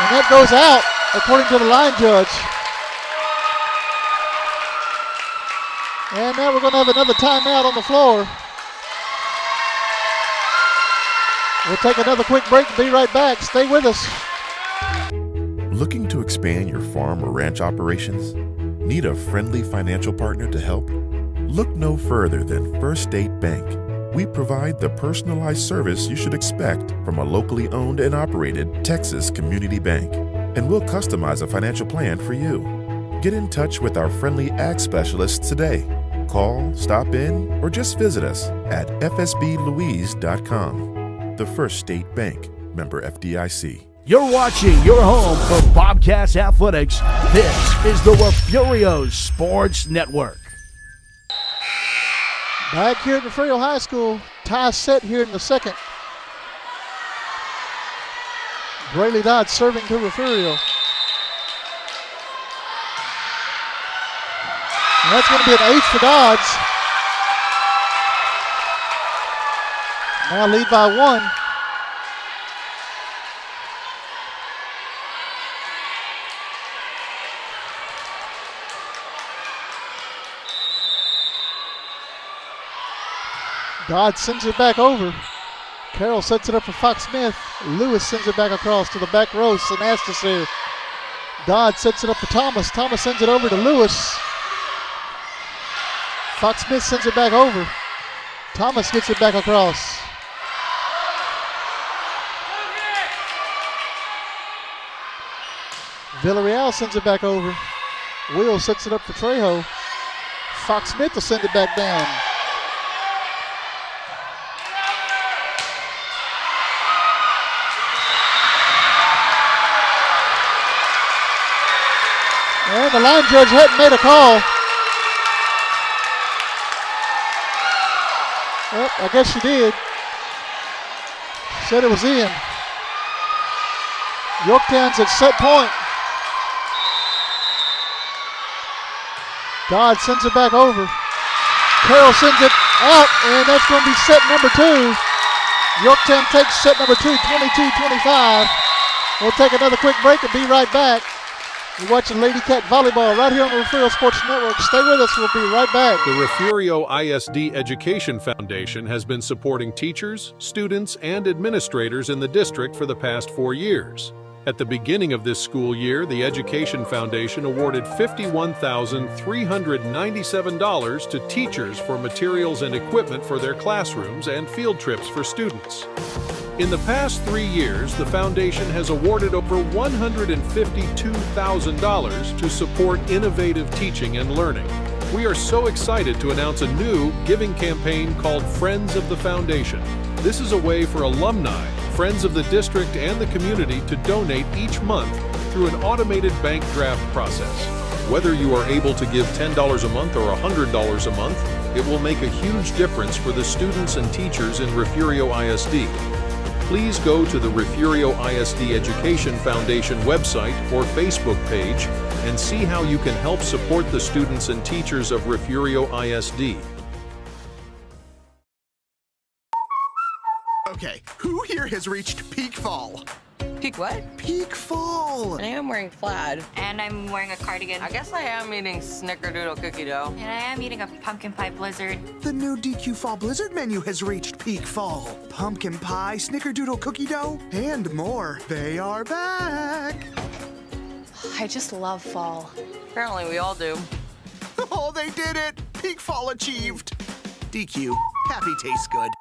And that goes out, according to the line judge. And now we're going to have another timeout on the floor. We'll take another quick break and be right back. Stay with us. Looking to expand your farm or ranch operations? Need a friendly financial partner to help? Look no further than First State Bank. We provide the personalized service you should expect from a locally owned and operated Texas community bank. And we'll customize a financial plan for you. Get in touch with our friendly ag specialists today. Call, stop in, or just visit us at fsblouise.com. The First State Bank, member FDIC. You're watching your home for Bobcats Athletics. This is the Refugio Sports Network. Back here at Refugio High School, tie set here in the second. Brayley Dodd serving to Refugio. And that's going to be an ace for Dodds. Now lead by 1. Dodd sends it back over. Carroll sets it up for Fox Smith. Lewis sends it back across to the back row. Sanastas here. Dodd sets it up for Thomas. Thomas sends it over to Lewis. Fox Smith sends it back over. Thomas gets it back across. Villarreal sends it back over. Will sets it up for Trejo. Fox Smith will send it back down. And the line judge hadn't made a call. Well, I guess she did. Said it was in. Yorktown's at set point. Dodd sends it back over. Carroll sends it out, and that's going to be set number 2. Yorktown takes set number 2, 22-25. We'll take another quick break and be right back. You're watching Lady Cat Volleyball right here on the Refugio Sports Network. Stay with us. We'll be right back. The Refugio ISD Education Foundation has been supporting teachers, students, and administrators in the district for the past 4 years. At the beginning of this school year, the Education Foundation awarded $51,397 to teachers for materials and equipment for their classrooms and field trips for students. In the past 3 years, the foundation has awarded over $152,000 to support innovative teaching and learning. We are so excited to announce a new giving campaign called Friends of the Foundation. This is a way for alumni, friends of the district, and the community to donate each month through an automated bank draft process. Whether you are able to give $10 a month or $100 a month, it will make a huge difference for the students and teachers in Refugio ISD. Please go to the Refugio ISD Education Foundation website or Facebook page and see how you can help support the students and teachers of Refugio ISD. Okay, who here has reached peak fall? Peak what? Peak fall! I am wearing plaid. And I'm wearing a cardigan. I guess I am eating snickerdoodle cookie dough. And I am eating a pumpkin pie blizzard. The new DQ Fall Blizzard menu has reached peak fall. Pumpkin pie, snickerdoodle cookie dough, and more. They are back! I just love fall. Apparently we all do. Oh, they did it! Peak fall achieved! DQ, happy tastes good.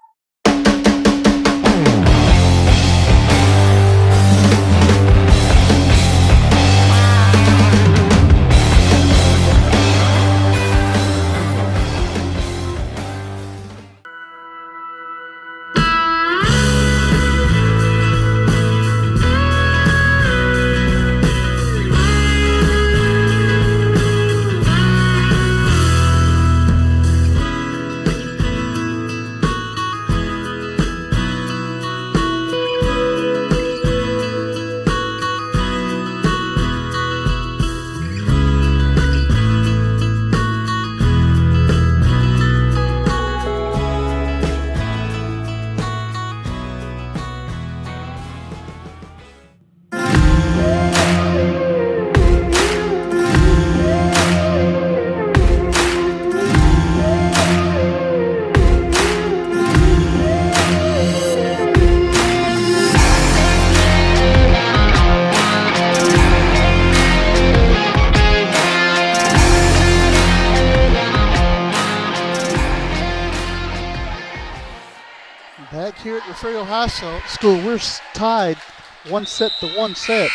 Back here at Refugio High School, we're tied 1-1 set.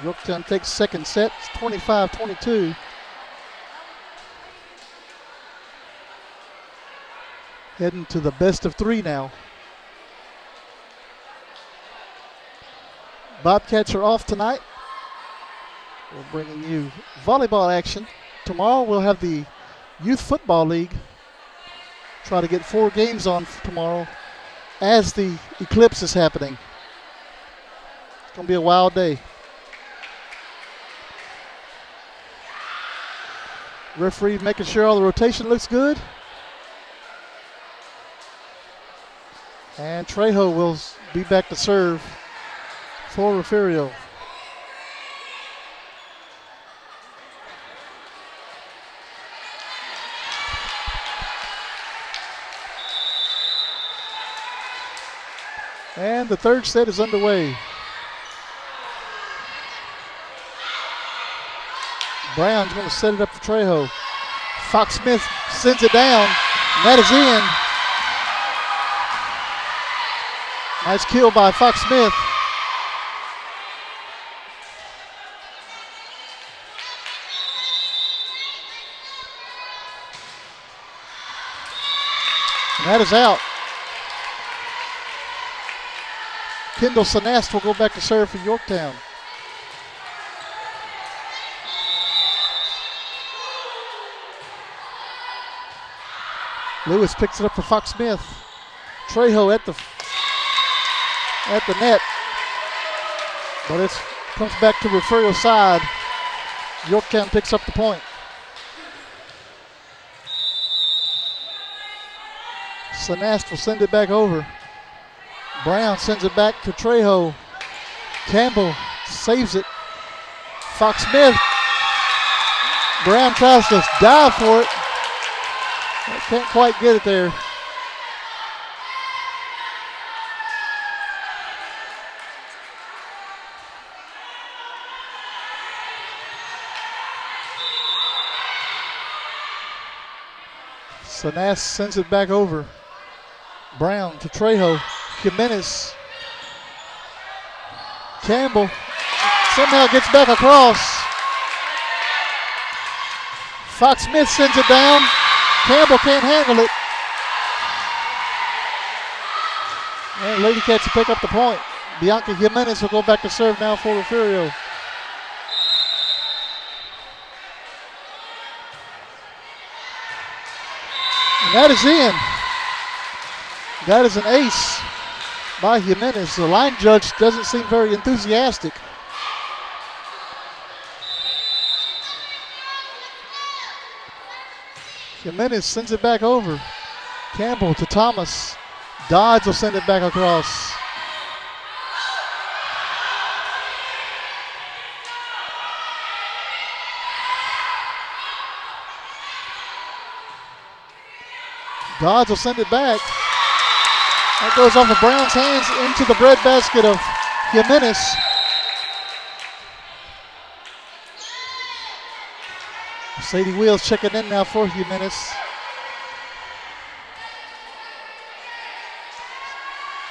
Yorktown takes second set, it's 25-22. Heading to the best of 3 now. Bobcats are off tonight. We're bringing you volleyball action. Tomorrow we'll have the Youth Football League. Try to get 4 games on tomorrow as the eclipse is happening. It's going to be a wild day. Referee making sure all the rotation looks good. And Trejo will be back to serve for Refugio. And the third set is underway. Brown's going to set it up for Trejo. Fox Smith sends it down. And that is in. Nice kill by Fox Smith. And that is out. Kendall Sinast will go back to serve for Yorktown. Lewis picks it up for Fox Smith. Trejo at the net. But it comes back to Refugio's side. Yorktown picks up the point. Sinast will send it back over. Brown sends it back to Trejo. Campbell saves it. Fox Smith. Brown tries to dive for it. Can't quite get it there. Sanas sends it back over. Brown to Trejo. Jimenez. Campbell somehow gets back across. Fox Smith sends it down. Campbell can't handle it. And Lady Cats will pick up the point. Bianca Jimenez will go back to serve now for Refugio. And that is in. That is an ace by Jimenez. The line judge doesn't seem very enthusiastic. Jimenez sends it back over. Campbell to Thomas. Dodds will send it back across. Dodds will send it back. That goes off of Brown's hands into the breadbasket of Jimenez. Sadie Wheels checking in now for Jimenez.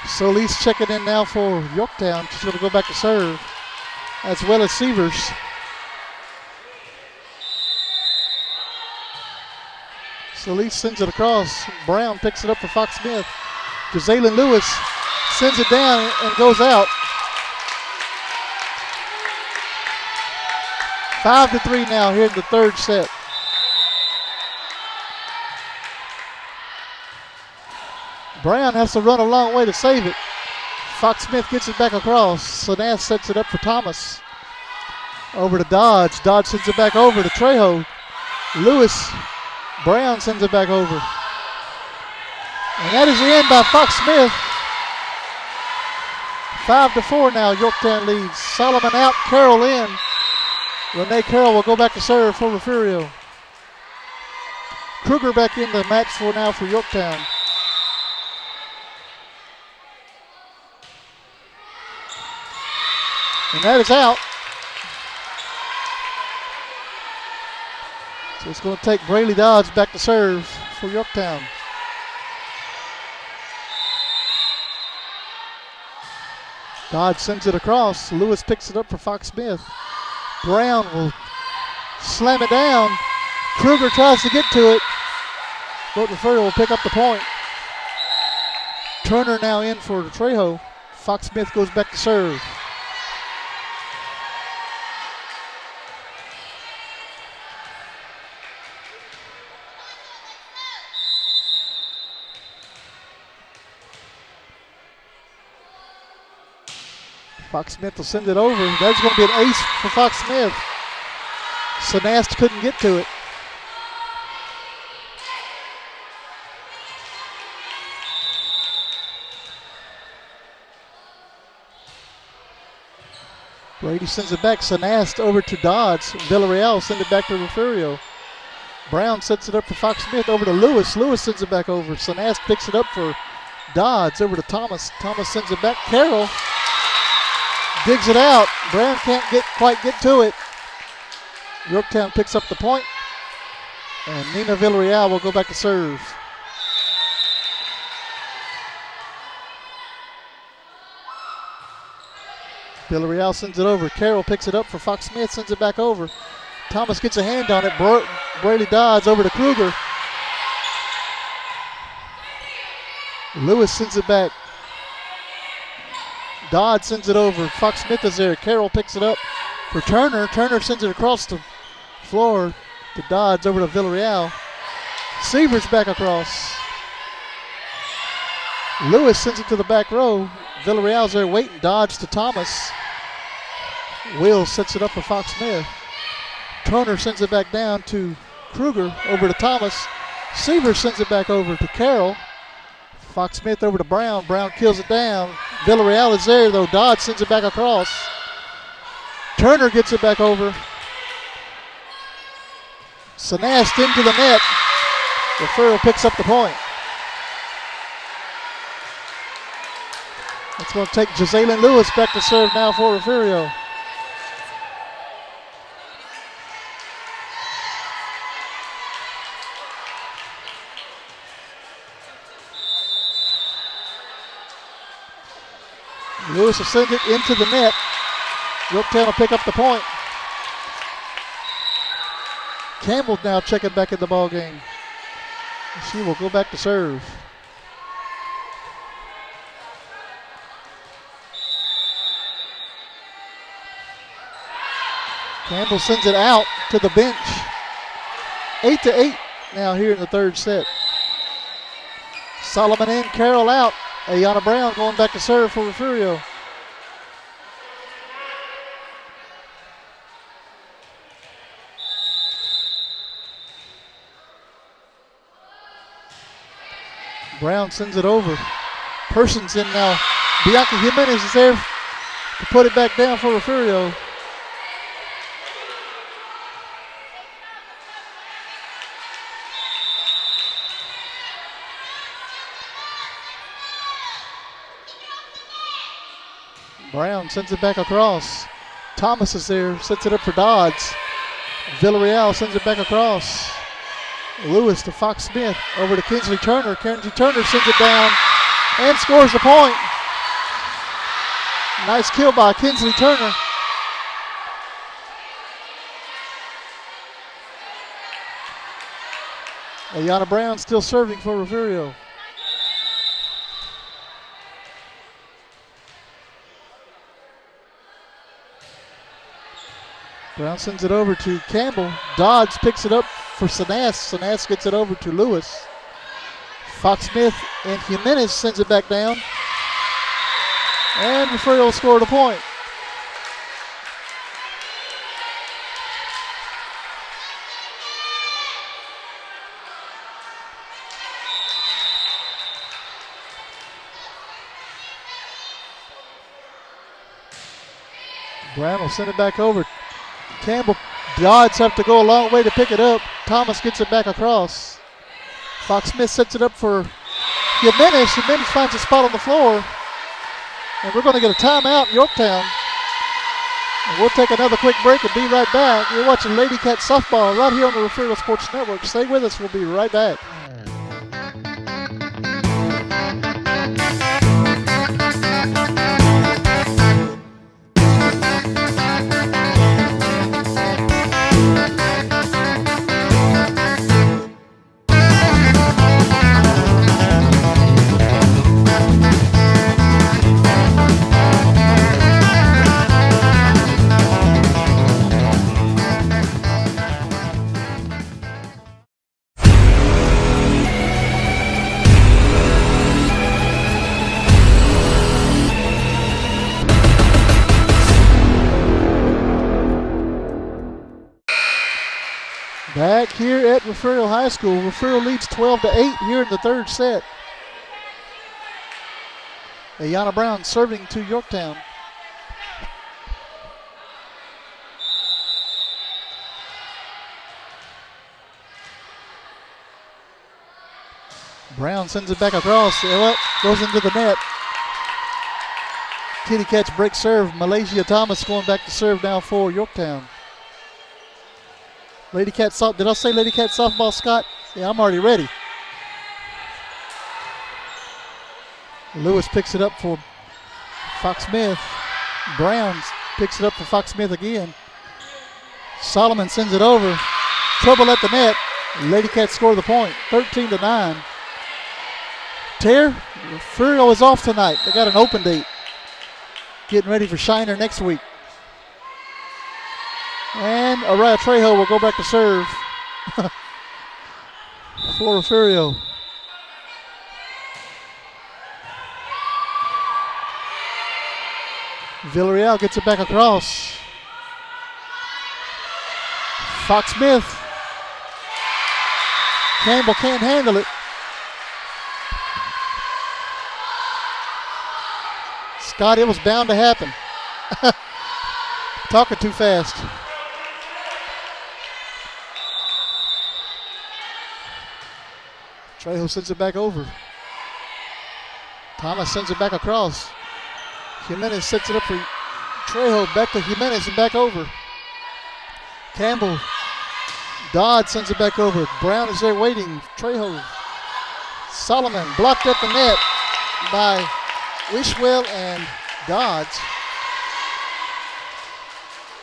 Solis checking in now for Yorktown. She's going to go back to serve, as well as Severs. Solis sends it across. Brown picks it up for Fox Smith. Jazalyn Lewis sends it down and goes out. 5-3 now here in the third set. Brown has to run a long way to save it. Fox Smith gets it back across. Sanas sets it up for Thomas. Over to Dodge. Dodge sends it back over to Trejo. Lewis. Brown sends it back over. And that is the end by Fox Smith. 5-4 now. Yorktown leads. Solomon out. Carroll in. Renee Carroll will go back to serve for Refugio. Kruger back in the match for now for Yorktown. And that is out. So it's going to take Braylee Dodds back to serve for Yorktown. Dodds sends it across. Lewis picks it up for Fox Smith. Brown will slam it down. Kruger tries to get to it, but Refugio will pick up the point. Turner now in for Trejo. Fox Smith goes back to serve. Fox Smith will send it over. That's going to be an ace for Fox Smith. Sanast couldn't get to it. Brady sends it back. Sanast over to Dodds. Villarreal send it back to Refugio. Brown sets it up for Fox Smith over to Lewis. Lewis sends it back over. Sanast picks it up for Dodds over to Thomas. Thomas sends it back. Carroll digs it out. Brown can't quite get to it. Yorktown picks up the point, and Nina Villarreal will go back to serve. Villarreal sends it over. Carroll picks it up for Fox Smith, sends it back over. Thomas gets a hand on it. Braylee Dodds over to Kruger. Lewis sends it back. Dodd sends it over. Fox Smith is there. Carroll picks it up for Turner. Turner sends it across the floor to Dodds over to Villarreal. Severs back across. Lewis sends it to the back row. Villarreal's there waiting. Dodge to Thomas. Will sets it up for Fox Smith. Turner sends it back down to Kruger over to Thomas. Severs sends it back over to Carroll. Fox Smith over to Brown. Brown kills it down. Villarreal is there though. Dodge sends it back across. Turner gets it back over. Sanast into the net. Refugio picks up the point. It's going to take Jazalyn Lewis back to serve now for Refugio. Lewis will send it into the net. Yorktown will pick up the point. Campbell now checking back in the ball game. She will go back to serve. Campbell sends it out to the bench. 8-8 now here in the third set. Solomon in, Carroll out. Ayana Brown going back to serve for Refugio. Brown sends it over. Persons in now. Bianca Jimenez is there to put it back down for Refugio. Brown sends it back across. Thomas is there, sets it up for Dodds. Villarreal sends it back across. Lewis to Fox Smith, over to Kinsley Turner. Kinsley Turner sends it down and scores the point. Nice kill by Kinsley Turner. Ayana Brown still serving for Refugio. Brown sends it over to Campbell. Dodds picks it up for Sanast. Sanast gets it over to Lewis. Fox Smith and Jimenez sends it back down. And Refugio scored a point. Brown will send it back over. Campbell, Dodds have to go a long way to pick it up. Thomas gets it back across. Fox Smith sets it up for Jimenez. Jimenez finds a spot on the floor. And we're going to get a timeout in Yorktown. And we'll take another quick break and be right back. You're watching Lady Cat Softball right here on the Refugio Sports Network. Stay with us. We'll be right back. Back here at Refugio High School, Refugio leads 12-8 here in the third set. Ayana Brown serving to Yorktown. Brown sends it back across. Well, goes into the net. Kitty Cats break serve. Malaysia Thomas going back to serve now for Yorktown. Lady Cat soft. Did I say Lady Cat softball, Scott? Yeah, I'm already ready. Lewis picks it up for Fox Smith. Brown picks it up for Fox Smith again. Solomon sends it over. Trouble at the net. Lady Cats score the point. 13-9. Refugio is off tonight. They got an open date. Getting ready for Shiner next week. And Araya Trejo will go back to serve for Refugio. Villarreal gets it back across. Fox Smith. Campbell can't handle it. Scott, it was bound to happen. talking too fast. Trejo sends it back over. Thomas sends it back across. Jimenez sets it up for Trejo. Back to Jimenez and back over. Campbell. Dodd sends it back over. Brown is there waiting. Trejo. Solomon blocked at the net by Wishwell and Dodds.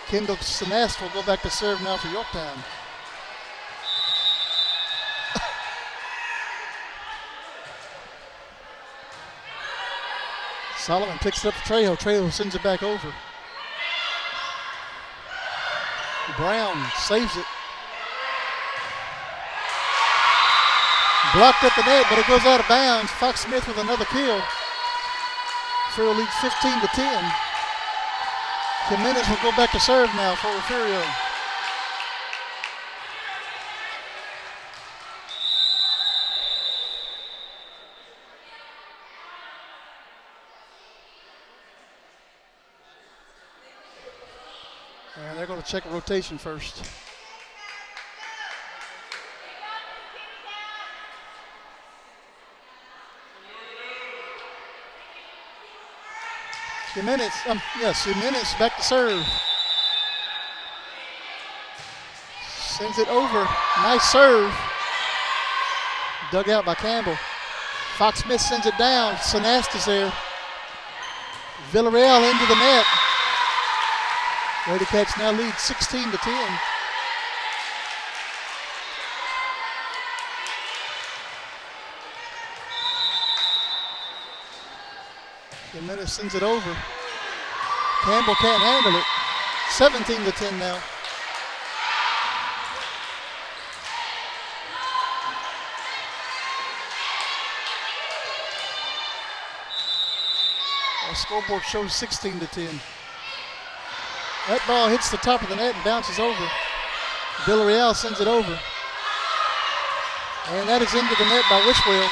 Kendall Sinast will go back to serve now for Yorktown. Solomon picks it up for Trejo. Trejo sends it back over. Brown saves it. Blocked at the net, but it goes out of bounds. Fox Smith with another kill. Refugio leads 15-10. Jimenez will go back to serve now for Refugio. And they're going to check a rotation first. Jimenez back to serve. Sends it over. Nice serve. Dug out by Campbell. Fox Smith sends it down. Sinast is there. Villarreal into the net. Lady Cats now lead 16-10. Jimenez sends it over. Campbell can't handle it. 17-10 now. Our scoreboard shows 16-10. That ball hits the top of the net and bounces over. Villarreal sends it over. And that is into the net by Wishwell.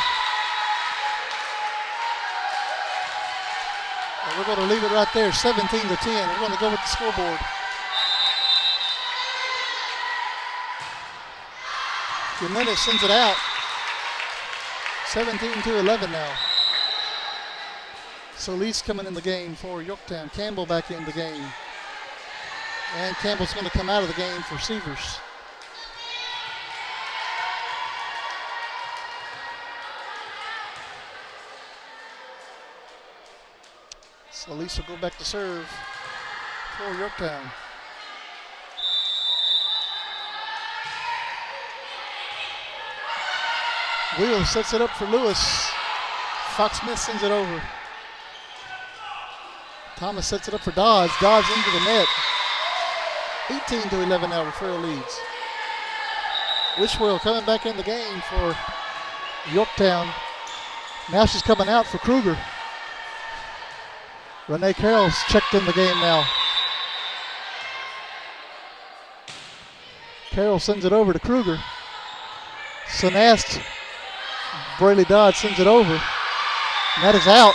We're going to leave it right there, 17-10. We're going to go with the scoreboard. Jimenez sends it out. 17-11 now. Solis coming in the game for Yorktown. Campbell back in the game. And Campbell's going to come out of the game for Seavers. Solis will go back to serve for Yorktown. Wheels sets it up for Lewis. Fox Smith sends it over. Thomas sets it up for Dodds. Dodds into the net. 18-11 now, Refugio leads. Wishwell coming back in the game for Yorktown. Now she's coming out for Kruger. Renee Carroll's checked in the game now. Carroll sends it over to Kruger. Sinast. Brayley Dodd sends it over. And that is out.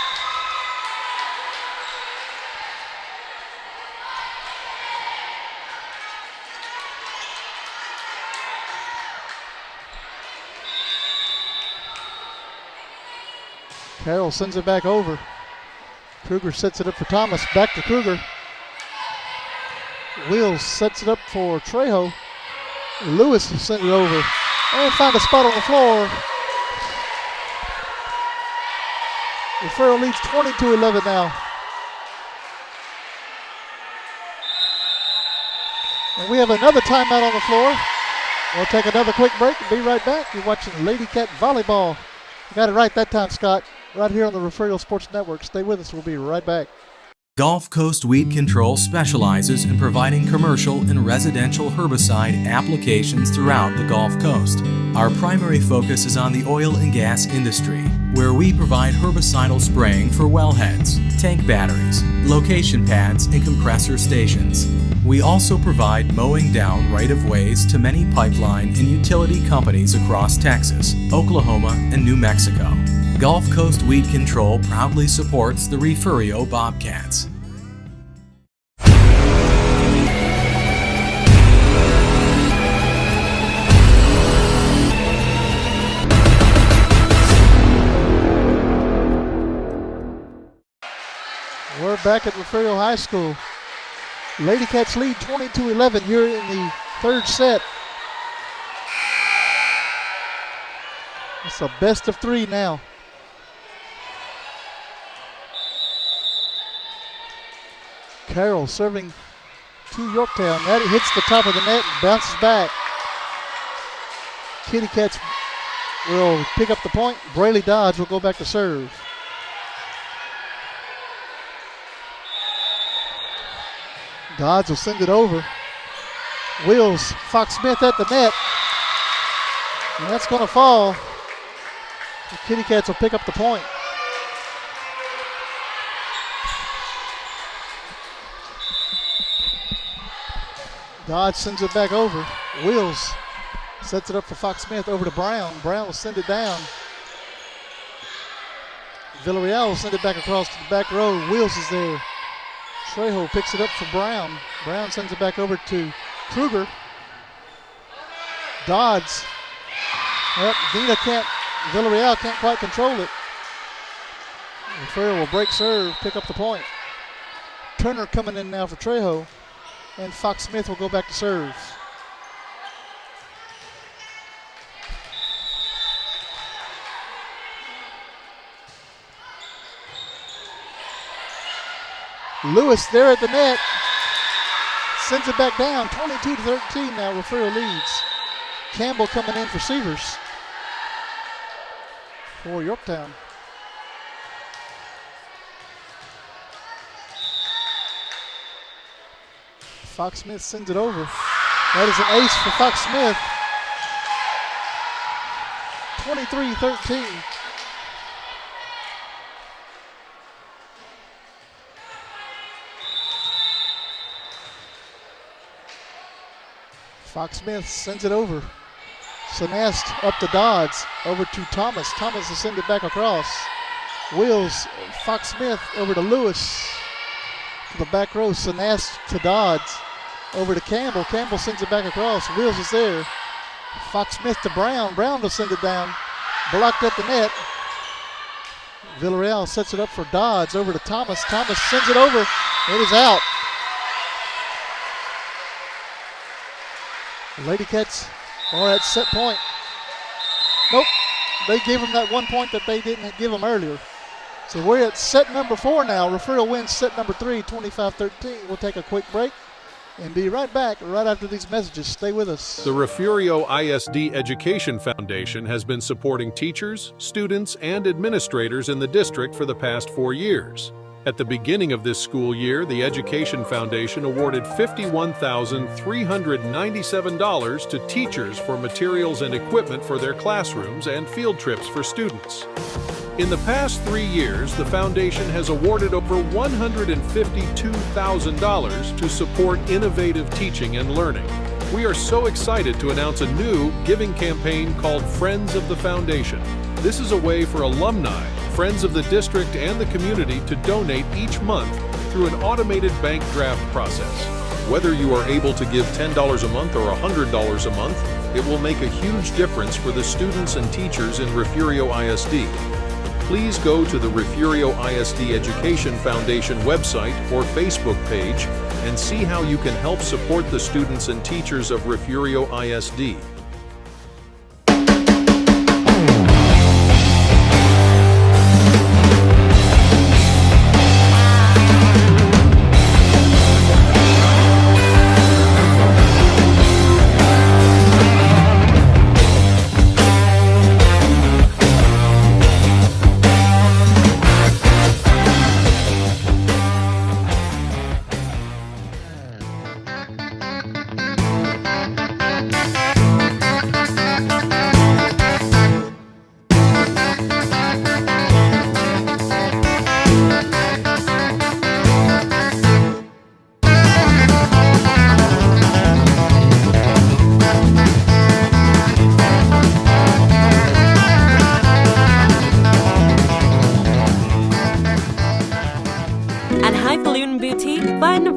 Carroll sends it back over. Kruger sets it up for Thomas. Back to Kruger. Wheels sets it up for Trejo. Lewis sent it over. And found a spot on the floor. Refugio leads 22-11 now. And we have another timeout on the floor. We'll take another quick break and be right back. You're watching Lady Cat Volleyball. You got it right that time, Scott. Right here on the Refugio Sports Network. Stay with us. We'll be right back. Gulf Coast Weed Control specializes in providing commercial and residential herbicide applications throughout the Gulf Coast. Our primary focus is on the oil and gas industry, where we provide herbicidal spraying for wellheads, tank batteries, location pads, and compressor stations. We also provide mowing down right-of-ways to many pipeline and utility companies across Texas, Oklahoma, and New Mexico. Gulf Coast Weed Control proudly supports the Refugio Bobcats. back at Refugio High School. Lady Cats lead 22-11 here in the third set. It's a best of three now. Carroll serving to Yorktown. That hits the top of the net and bounces back. Kitty Cats will pick up the point. Braley Dodge will go back to serve. Dodge will send it over. Wills, Fox Smith at the net. And that's going to fall. The Kitty Cats will pick up the point. Dodge sends it back over. Wills sets it up for Fox Smith over to Brown. Brown will send it down. Villarreal will send it back across to the back row. Wills is there. Trejo picks it up for Brown. Brown sends it back over to Kruger. Dodds. Villarreal can't quite control it. Refugio will break serve, pick up the point. Turner coming in now for Trejo. And Fox Smith will go back to serve. Lewis there at the net. Sends it back down. 22-13 now. Refugio leads. Campbell coming in for Severs. For Yorktown. Fox Smith sends it over. That is an ace for Fox Smith. 23-13. Fox Smith sends it over. Sinest up to Dodds. Over to Thomas. Thomas will send it back across. Wills, Fox Smith over to Lewis. To the back row. Sinest to Dodds. Over to Campbell. Campbell sends it back across. Wills is there. Fox Smith to Brown. Brown will send it down. Blocked at the net. Villarreal sets it up for Dodds. Over to Thomas. Thomas sends it over. It is out. The Lady Cats are at set point. Nope. They gave them that 1 point that they didn't give them earlier. So we're at set number 4 now. Refugio wins set number 3, 25-13. We'll take a quick break and be right back right after these messages. Stay with us. The Refugio ISD Education Foundation has been supporting teachers, students, and administrators in the district for the past 4 years. At the beginning of this school year, the Education Foundation awarded $51,397 to teachers for materials and equipment for their classrooms and field trips for students. In the past 3 years, the foundation has awarded over $152,000 to support innovative teaching and learning. We are so excited to announce a new giving campaign called Friends of the Foundation. This is a way for alumni, friends of the district, and the community to donate each month through an automated bank draft process. Whether you are able to give $10 a month or $100 a month, it will make a huge difference for the students and teachers in Refugio ISD. Please go to the Refugio ISD Education Foundation website or Facebook page and see how you can help support the students and teachers of Refugio ISD.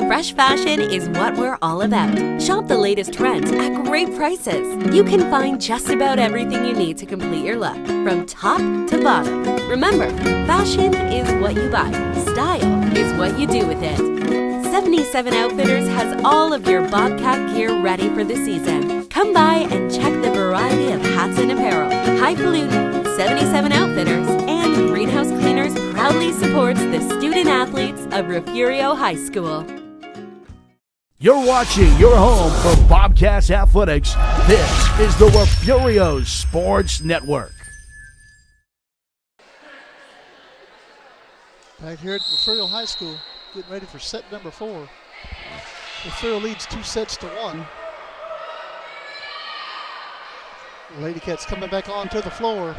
Fresh fashion is what we're all about. Shop the latest trends at great prices. You can find just about everything you need to complete your look, from top to bottom. Remember, fashion is what you buy. Style is what you do with it. 77 Outfitters has all of your Bobcat gear ready for the season. Come by and check the variety of hats and apparel. Highfalutin, 77 Outfitters, and Greenhouse Cleaners proudly supports the student athletes of Refugio High School. You're watching your home for Bobcats Athletics. This is the Refugio Sports Network. Back here at Refugio High School, getting ready for set number 4. Refugio leads 2-1. The Lady Cats coming back onto the floor.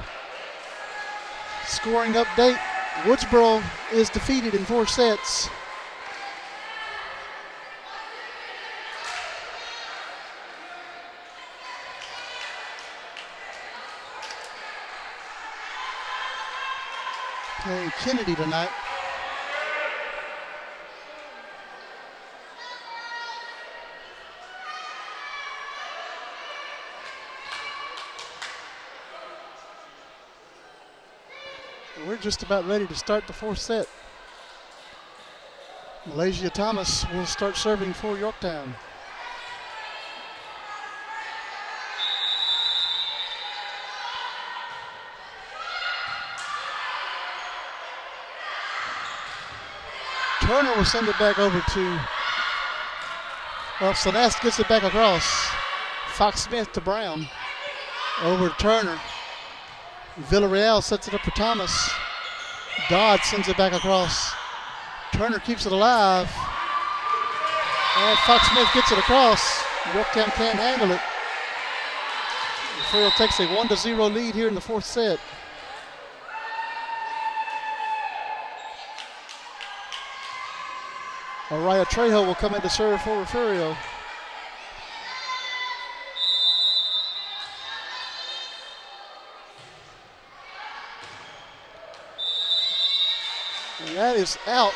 Scoring update, Woodsboro is defeated in 4 sets. Playing Kennedy tonight. We're just about ready to start the 4th set. Malaysia Thomas will start serving for Yorktown. Turner will send it back over to, Sonast gets it back across. Fox Smith to Brown. Over to Turner. Villarreal sets it up for Thomas. Dodd sends it back across. Turner keeps it alive. And Fox Smith gets it across. Yorktown can't handle it. Refugio takes a 1-0 lead here in the 4th set. Araya Trejo will come in to serve for Refugio. And that is out.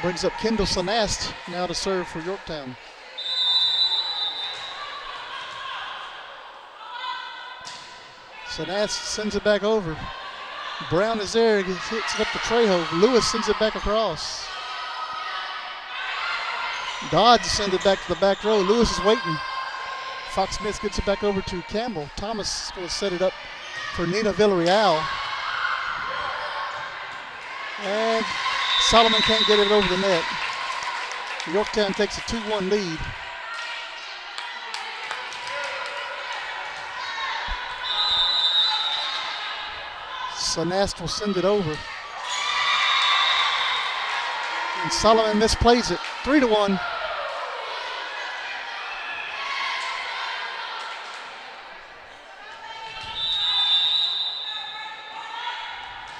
Brings up Kendall Sonast now to serve for Yorktown. Sonast sends it back over. Brown is there, he hits it up to Trejo. Lewis sends it back across. Dodge sends it back to the back row. Lewis is waiting. Fox Smith gets it back over to Campbell. Thomas is going to set it up for Nina Villarreal. And Solomon can't get it over the net. Yorktown takes a 2-1 lead. Sonast will send it over. And Solomon misplays it. 3-1.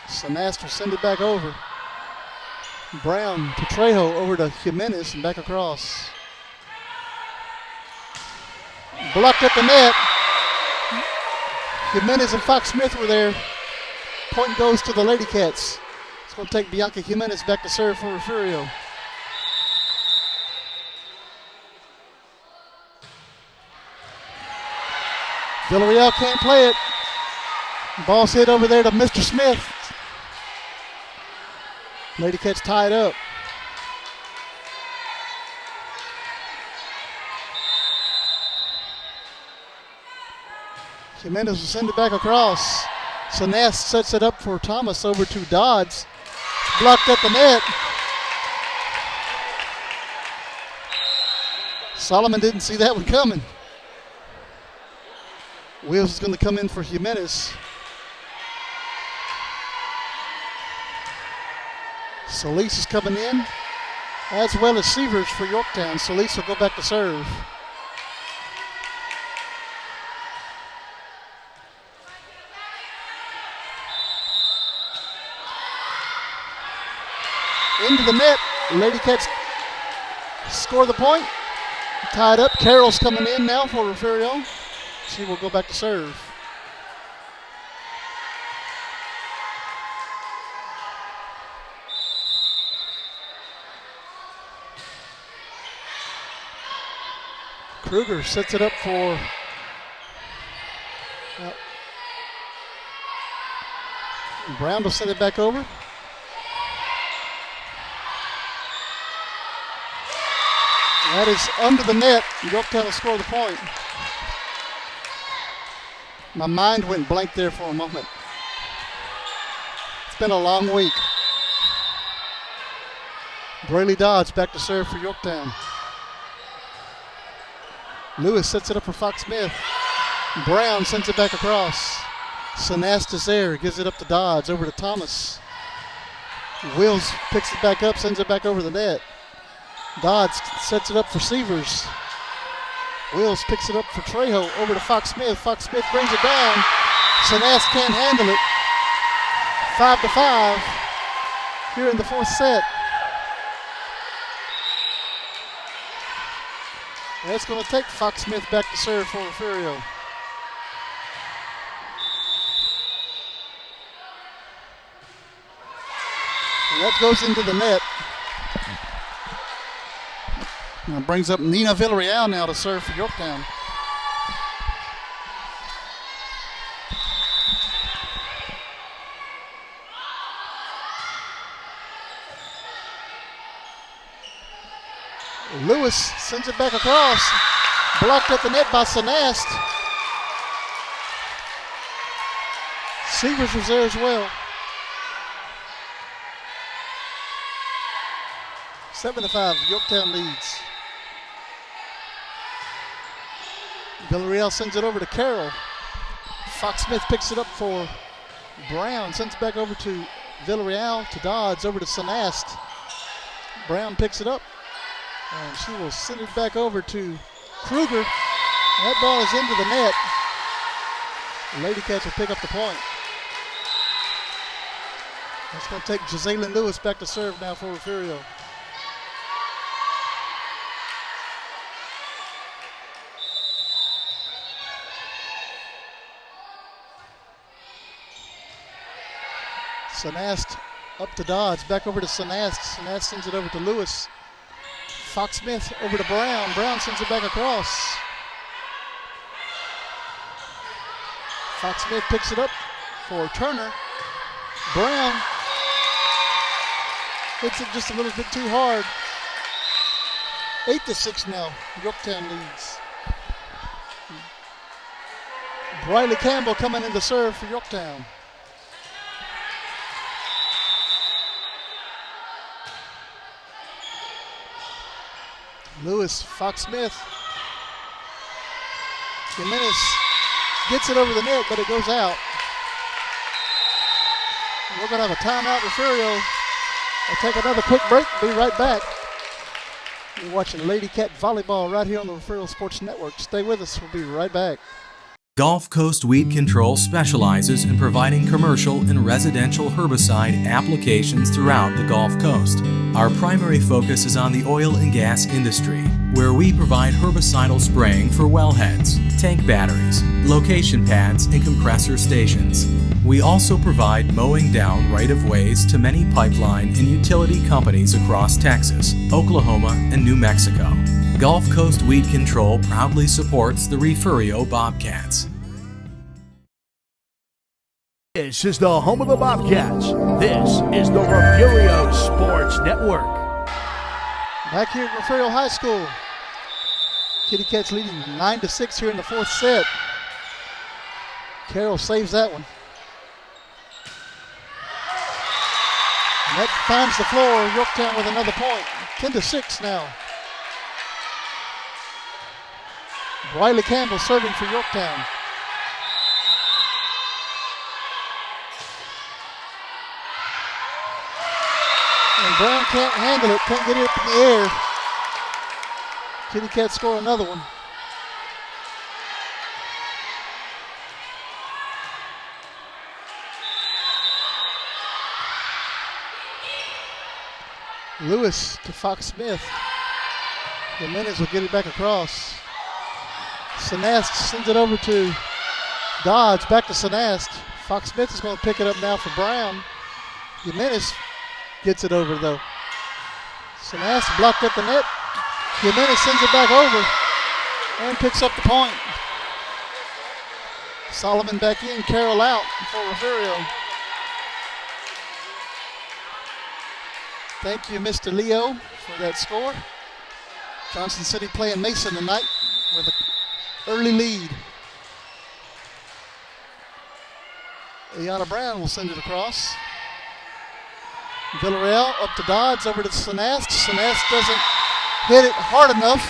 Sonast will send it back over. Brown to Trejo over to Jimenez and back across. Blocked at the net. Jimenez and Fox Smith were there. Point goes to the Lady Cats. It's going to take Bianca Jimenez back to serve for Refugio. Villarreal can't play it. Ball's hit over there to Mr. Smith. Lady Cats tied up. Jimenez will send it back across. Sonast sets it up for Thomas over to Dodds. Blocked at the net. Solomon didn't see that one coming. Wills is going to come in for Jimenez. Solis is coming in, as well as Severs for Yorktown. Solis will go back to serve. Into the net. Lady Cats score the point. Tied up. Carroll's coming in now for Refugio. She will go back to serve. Kruger sets it up for Brown will send it back over. That is under the net. Yorktown will score the point. My mind went blank there for a moment. It's been a long week. Brayley Dodds back to serve for Yorktown. Lewis sets it up for Fox Smith. Brown sends it back across. Sinast is there, gives it up to Dodds, over to Thomas. Wills picks it back up, sends it back over the net. Dodds sets it up for Severs. Wills picks it up for Trejo, over to Fox Smith. Fox Smith brings it down. Sinast can't handle it. 5-5 here in the fourth set. That's going to take Fox Smith back to serve for Refugio. And that goes into the net. And it brings up Nina Villarreal now to serve for Yorktown. Lewis sends it back across. Blocked at the net by Sinast. Severs was there as well. 7-5, Yorktown leads. Villarreal sends it over to Carroll. Fox Smith picks it up for Brown. Sends it back over to Villarreal, to Dodds, over to Sinast. Brown picks it up. And she will send it back over to Kruger. That ball is into the net. The Lady Cats will pick up the point. That's going to take Jazalyn Lewis back to serve now for Refugio. Sinast up to Dodds, back over to Sinast. Sinast sends it over to Lewis. Fox Smith over to Brown. Brown sends it back across. Fox Smith picks it up for Turner. Brown hits it just a little bit too hard. 8-6 now. Yorktown leads. Briley Campbell coming in to serve for Yorktown. Lewis, Fox Smith. Jimenez gets it over the net, but it goes out. We're going to have a timeout, Refugio. We'll take another quick break. Be right back. You're watching Lady Cat Volleyball right here on the Refugio Sports Network. Stay with us. We'll be right back. Gulf Coast Weed Control specializes in providing commercial and residential herbicide applications throughout the Gulf Coast. Our primary focus is on the oil and gas industry, where we provide herbicidal spraying for wellheads, tank batteries, location pads, and compressor stations. We also provide mowing down right-of-ways to many pipeline and utility companies across Texas, Oklahoma, and New Mexico. Gulf Coast Weed Control proudly supports the Refugio Bobcats. This is the home of the Bobcats. This is the Refugio Sports Network. Back here at Refugio High School. Kitty Cats leading 9-6 here in the fourth set. Carroll saves that one. And that finds the floor. Yorktown with another point. 10-6 now. Riley Campbell serving for Yorktown. And Brown can't handle it, can't get it up in the air. Kitty Cats score another one. Lewis to Fox Smith. Jimenez will get it back across. Sinast sends it over to Dodds, back to Sinast. Fox Smith is going to pick it up now for Brown. Jimenez gets it over though. Sinast blocked at the net. Jimenez sends it back over and picks up the point. Solomon back in, Carroll out for Refugio. Thank you, Mr. Leo, for that score. Johnson City playing Mason tonight with an early lead. Ayana Brown will send it across. Villarreal up to Dodds, over to Sinast. Sinast doesn't hit it hard enough.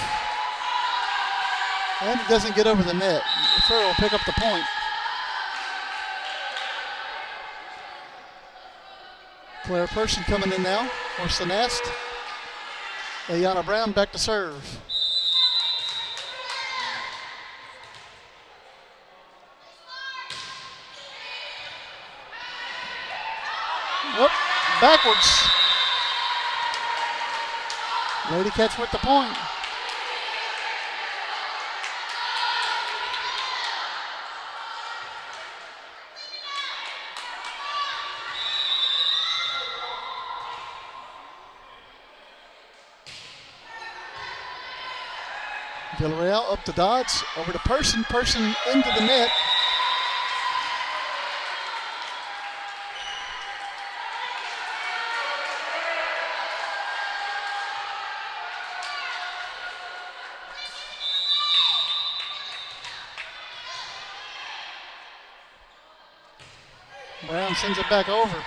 And it doesn't get over the net. Refugio will pick up the point. Claire Person coming in now for Sinast. Ayana Brown back to serve. Whoop, backwards. Lady Cats with the point. Villarreal up to Dodds, over to Person. Person into the net. Brown sends it back over.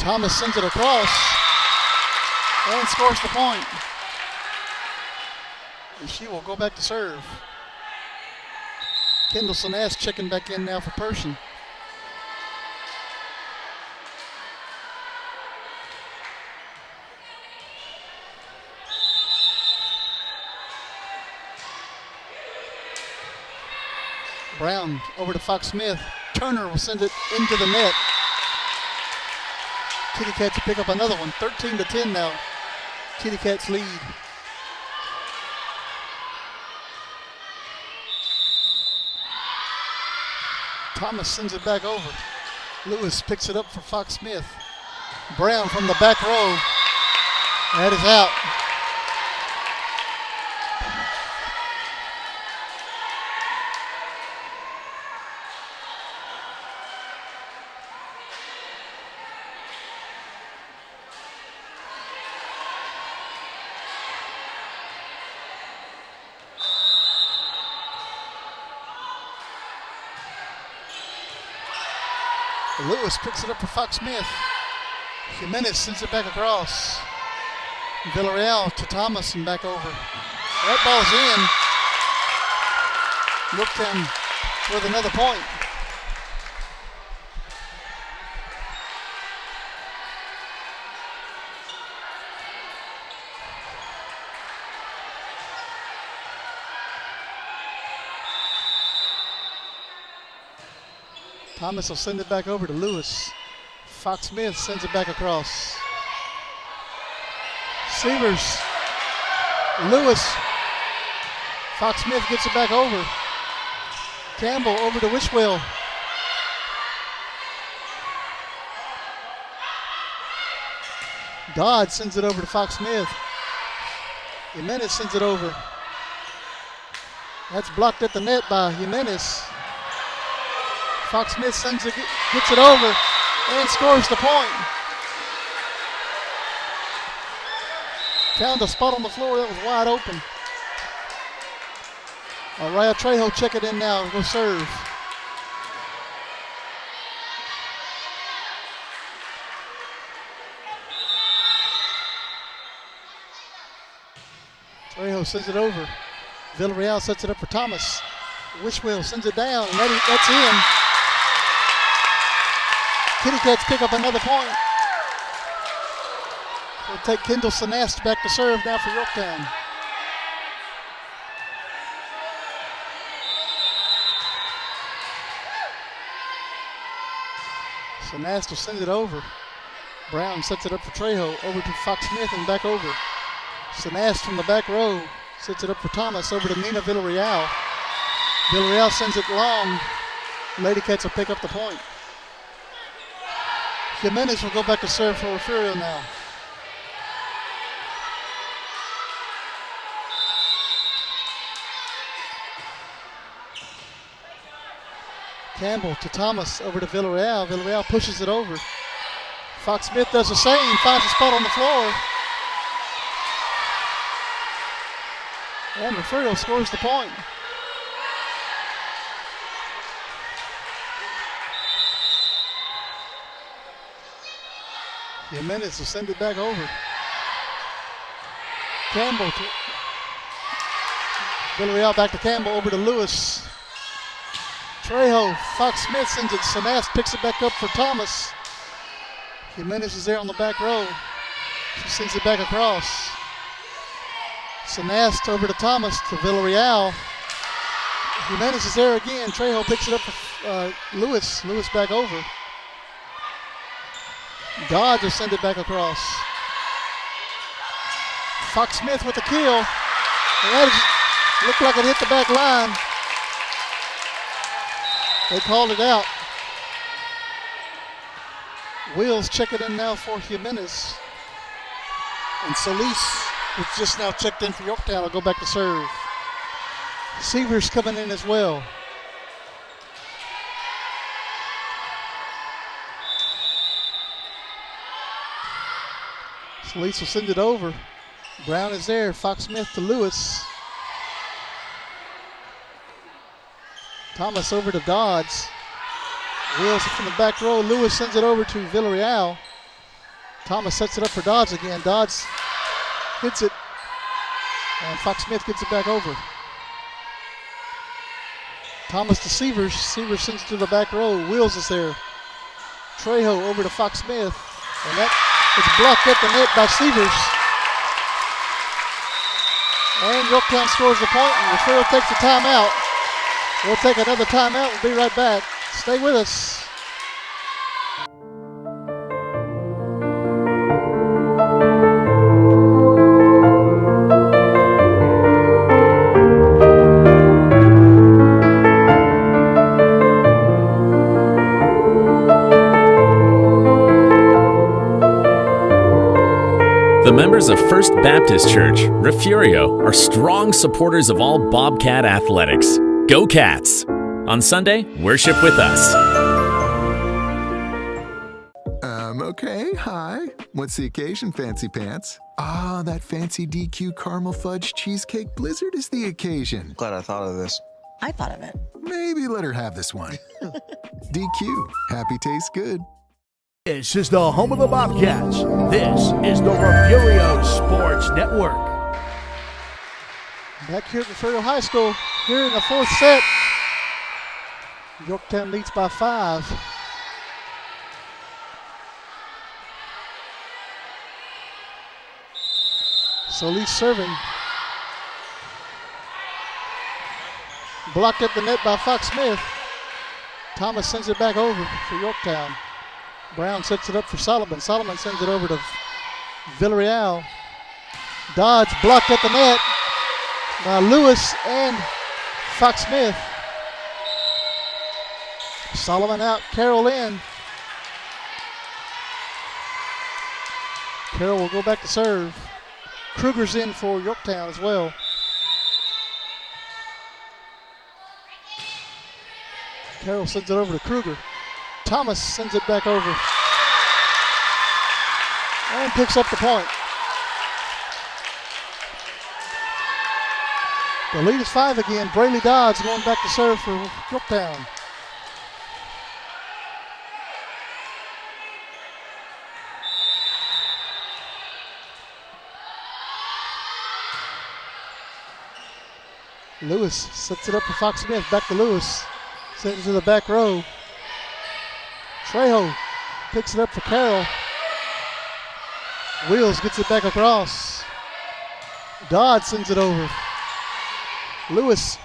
Thomas sends it across and scores the point. And she will go back to serve. Kendall Sinast checking back in now for Person. Brown over to Fox Smith. Turner will send it into the net. Kitty Cats pick up another one. 13-10 now. Kitty Cats lead. Thomas sends it back over. Lewis picks it up for Fox Smith. Brown from the back row. That is out. Lewis picks it up for Fox Smith. Jimenez sends it back across. Villarreal to Thomas and back over. That ball's in. Yorktown with another point. Thomas will send it back over to Lewis. Fox Smith sends it back across. Severs. Lewis. Fox Smith gets it back over. Campbell over to Wishwell. Dodd sends it over to Fox Smith. Jimenez sends it over. That's blocked at the net by Jimenez. Fox Smith sends it, gets it over, and scores the point. Found a spot on the floor that was wide open. Araya Trejo check it in now, go serve. Trejo sends it over. Villarreal sets it up for Thomas. Wishwell sends it down, and that's in. Kitty Cats pick up another point. We'll take Kendall Sinast back to serve now for Yorktown. Sinast will send it over. Brown sets it up for Trejo, over to Fox Smith and back over. Sinast from the back row sets it up for Thomas, over to Nina Villarreal. Villarreal sends it long. Lady Cats will pick up the point. Jimenez will go back to serve for Refugio now. Campbell to Thomas, over to Villarreal. Villarreal pushes it over. Fox Smith does the same, finds a spot on the floor. And Refugio scores the point. Jimenez will send it back over. Campbell. Villarreal back to Campbell, over to Lewis. Trejo, Fox Smith sends it. Sanas picks it back up for Thomas. Jimenez is there on the back row. She sends it back across. Sanas over to Thomas to Villarreal. Jimenez is there again. Trejo picks it up for Lewis. Lewis back over. Dodge will send it back across. Fox Smith with the kill. And that looked like it hit the back line. They called it out. Wills check it in now for Jimenez. And Solis, who's just now checked in for Yorktown, will go back to serve. Seavers coming in as well. Solis will send it over. Brown is there. Fox Smith to Lewis. Thomas over to Dodds. Wills from the back row. Lewis sends it over to Villarreal. Thomas sets it up for Dodds again. Dodds hits it. And Fox Smith gets it back over. Thomas to Seavers. Seavers sends it to the back row. Wills is there. Trejo over to Fox Smith. And that is blocked at the net by Seavers. And Yorktown scores the point, and Refugio takes the timeout. We'll take another timeout. We'll be right back. Stay with us. The members of First Baptist Church, Refugio, are strong supporters of all Bobcat athletics. Go Cats! On Sunday, worship with us. Okay, hi. What's the occasion, Fancy Pants? Ah, that fancy DQ caramel fudge cheesecake blizzard is the occasion. Glad I thought of this. I thought of it. Maybe let her have this one. DQ, happy tastes good. This is the home of the Bobcats. This is the Refugio Sports Network. Back here at Refugio High School, here in the fourth set. Yorktown leads by 5. Solis serving. Blocked at the net by Fox Smith. Thomas sends it back over for Yorktown. Brown sets it up for Solomon. Solomon sends it over to Villarreal. Dodge blocked at the net by Lewis and Fox Smith. Solomon out, Carroll in. Carroll will go back to serve. Kruger's in for Yorktown as well. Carroll sends it over to Kruger. Thomas sends it back over and picks up the point. The lead is 5 again. Brayley Dodds going back to serve for Yorktown. Lewis sets it up for Fox Smith. Back to Lewis. Sends it to the back row. Trejo picks it up for Carroll. Wheels gets it back across. Dodd sends it over. Lewis,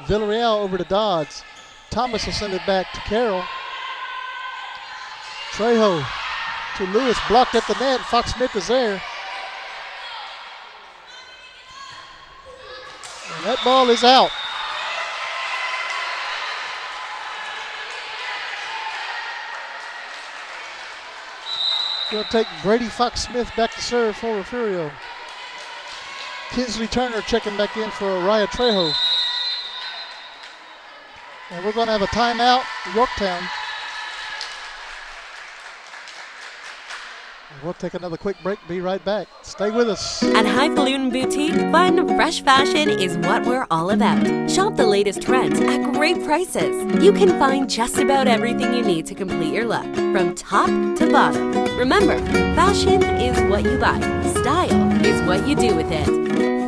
Villarreal over to Dodds. Thomas will send it back to Carroll. Trejo to Lewis, blocked at the net. Fox Smith is there. And that ball is out. Going to take Brady Fox Smith back to serve for Refugio. Kinsley Turner checking back in for Raya Trejo. And we're going to have a timeout, Yorktown. We'll take another quick break. Be right back. Stay with us. At Highfalutin Boutique, fun, fresh fashion is what we're all about. Shop the latest trends at great prices. You can find just about everything you need to complete your look, from top to bottom. Remember, fashion is what you buy. Style is what you do with it.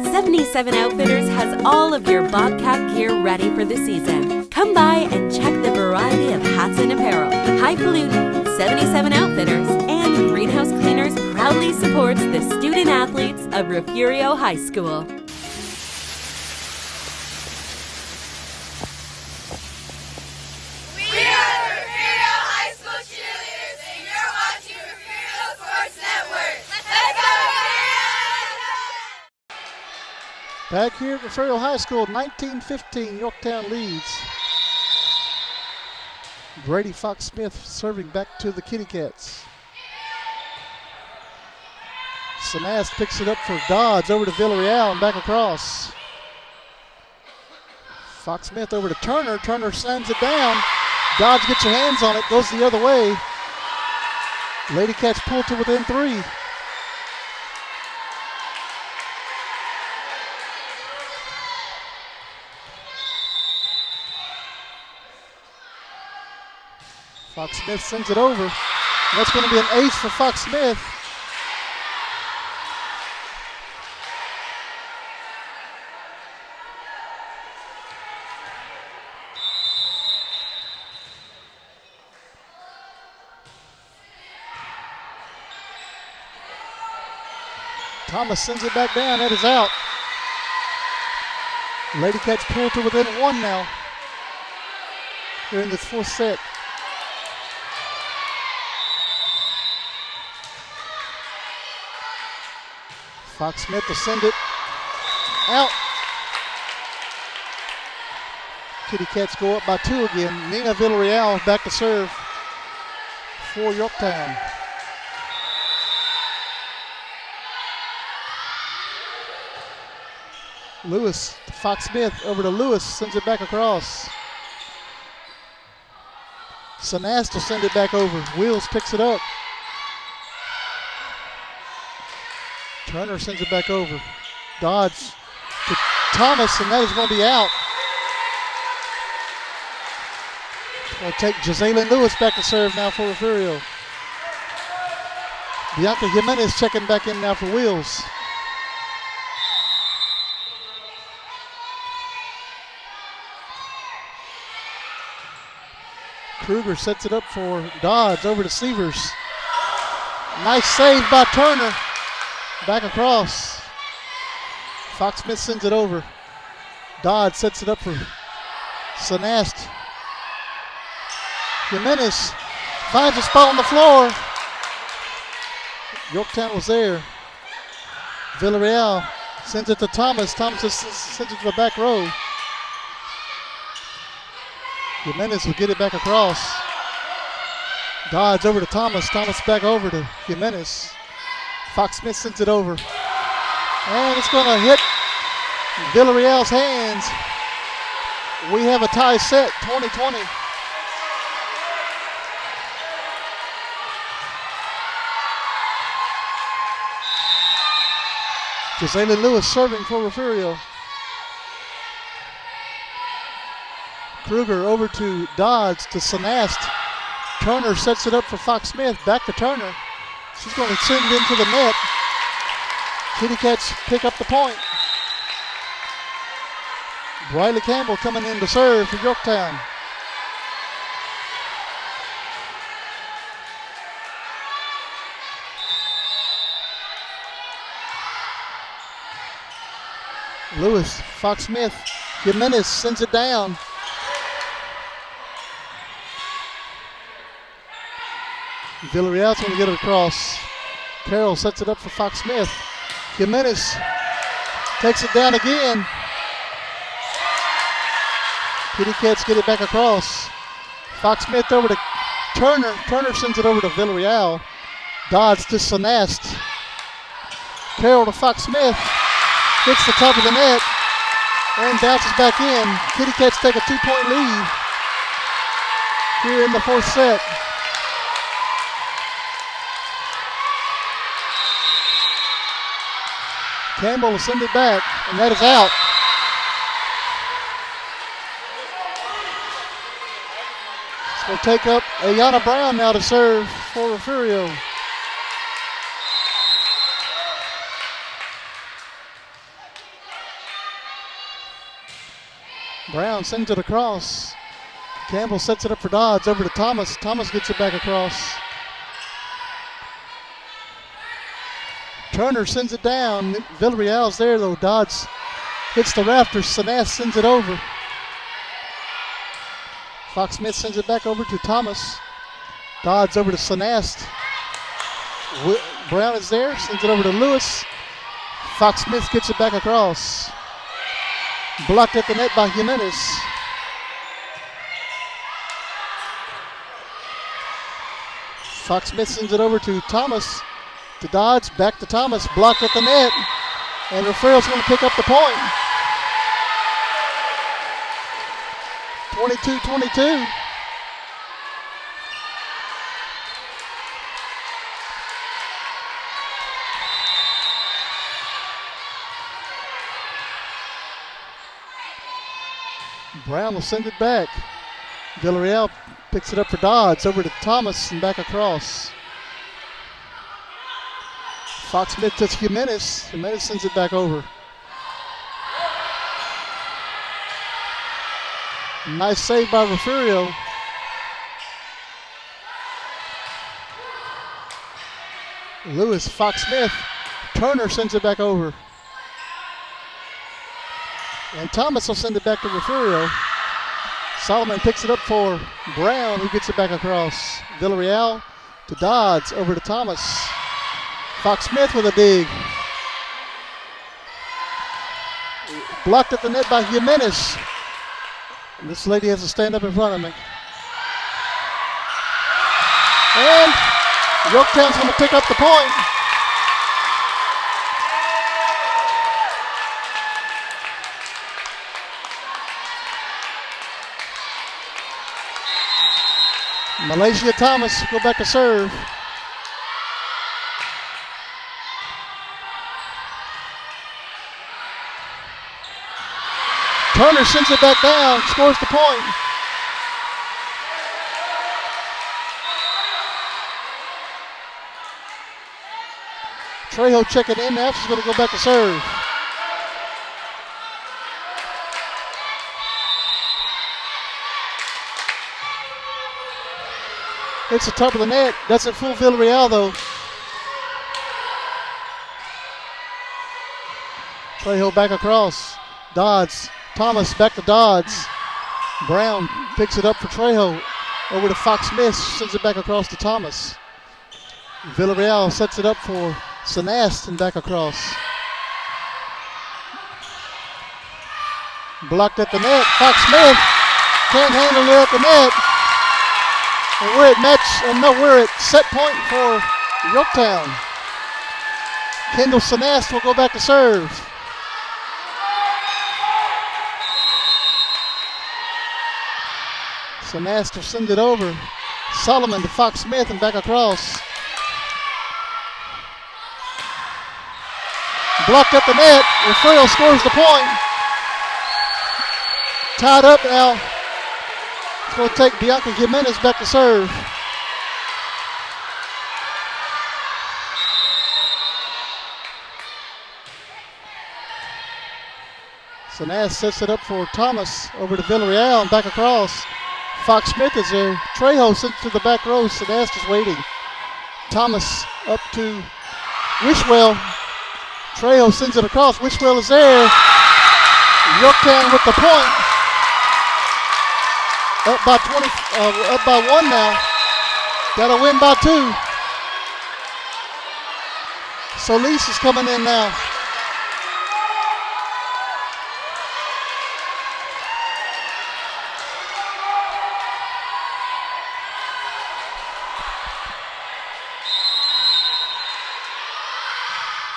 77 Outfitters has all of your Bobcat gear ready for the season. Come by and check the variety of hats and apparel. Highfalutin, 77 Outfitters, and Greenhouse Cleaners proudly supports the student athletes of Refugio High School. We are the Refugio High School cheerleaders, and you're watching Refugio Sports Network. Let's go, Refugio! Back here at Refugio High School, 19-15, Yorktown leads. Brady Fox-Smith serving back to the Kitty Cats. Sanast picks it up for Dodds, over to Villarreal and back across. Fox-Smith over to Turner. Turner sends it down. Dodds gets your hands on it, goes the other way. Lady Cats pull to within 3. Fox-Smith sends it over. That's going to be an ace for Fox-Smith. Thomas sends it back down. That is out. Lady Cats pull to within 1 now. Here in this 4th set. Fox-Smith to send it out. Kitty Cats go up by 2 again. Nina Villarreal back to serve for Yorktown. Lewis to Fox-Smith, over to Lewis, sends it back across. Sanast to send it back over. Wheels picks it up. Turner sends it back over. Dodds to Thomas, and that is going to be out. Going to take Jazalyn Lewis back to serve now for Refugio. Bianca Jimenez checking back in now for Wheels. Kruger sets it up for Dodds, over to Sievers. Nice save by Turner. Back across. Fox-Smith sends it over. Dodds sets it up for Sanast. Jimenez finds a spot on the floor. Yorktown was there. Villarreal sends it to Thomas. Thomas sends it to the back row. Jimenez will get it back across. Dodds over to Thomas. Thomas back over to Jimenez. Fox-Smith sends it over. And it's going to hit Villarreal's hands. We have a tie set, 20-20. Jazalyn Lewis serving for Refugio. Kruger over to Dodds to Sanast. Turner sets it up for Fox-Smith. Back to Turner. She's going to send it into the net. Kitty Cats pick up the point. Briley Campbell coming in to serve for Yorktown. Lewis, Fox-Smith, Jimenez sends it down. Villarreal's going to get it across. Carroll sets it up for Fox-Smith. Jimenez takes it down again. Kitty Cats get it back across. Fox-Smith over to Turner. Turner sends it over to Villarreal. Dodds to Sanast. Carroll to Fox-Smith. Hits the top of the net and bounces back in. Kitty Cats take a 2-point lead here in the 4th set. Campbell will send it back, and that is out. It's going to take up Ayana Brown now to serve for Refugio. Brown sends it across. Campbell sets it up for Dodds, over to Thomas. Thomas gets it back across. Turner sends it down. Villarreal's there though. Dodds hits the rafters. Sanas sends it over. Fox Smith sends it back over to Thomas. Dodds over to Sanas. Brown is there, sends it over to Lewis. Fox Smith gets it back across. Blocked at the net by Jimenez. Fox Smith sends it over to Thomas. To Dodds, back to Thomas. Blocked at the net. And Refugio's going to pick up the point. 22-22. Brown will send it back. Villarreal picks it up for Dodds, over to Thomas and back across. Fox Smith to Jimenez. Jimenez sends it back over. Nice save by Refugio. Lewis, Fox Smith. Turner sends it back over. And Thomas will send it back to Refugio. Solomon picks it up for Brown, who gets it back across. Villarreal to Dodds, over to Thomas. Fox Smith with a dig. Blocked at the net by Jimenez. And this lady has to stand up in front of me. And Yorktown's going to pick up the point. Malaysia Thomas go back to serve. Turner sends it back down, scores the point. Trejo checking in now, she's going to go back to serve. Hits the top of the net, doesn't fool Villarreal though. Trejo back across. Dodds, Thomas back to Dodds. Brown picks it up for Trejo. Over to Fox Smith, sends it back across to Thomas. Villarreal sets it up for Sanas and back across. Blocked at the net. Fox Smith can't handle it at the net. And we're at set point for Yorktown. Kendall Sanas will go back to serve. Sanas will send it over. Solomon to Fox Smith and back across. Blocked at the net. Refugio scores the point. Tied up now. It's going to take Bianca Jimenez back to serve. Sanas sets it up for Thomas, over to Villarreal and back across. Fox Smith is there. Trejo sent to the back row. Sanas is waiting. Thomas up to Wishwell. Trejo sends it across. Wishwell is there. Yorktown with the point. Up by 1 now. Got to win by 2. Solis is coming in now.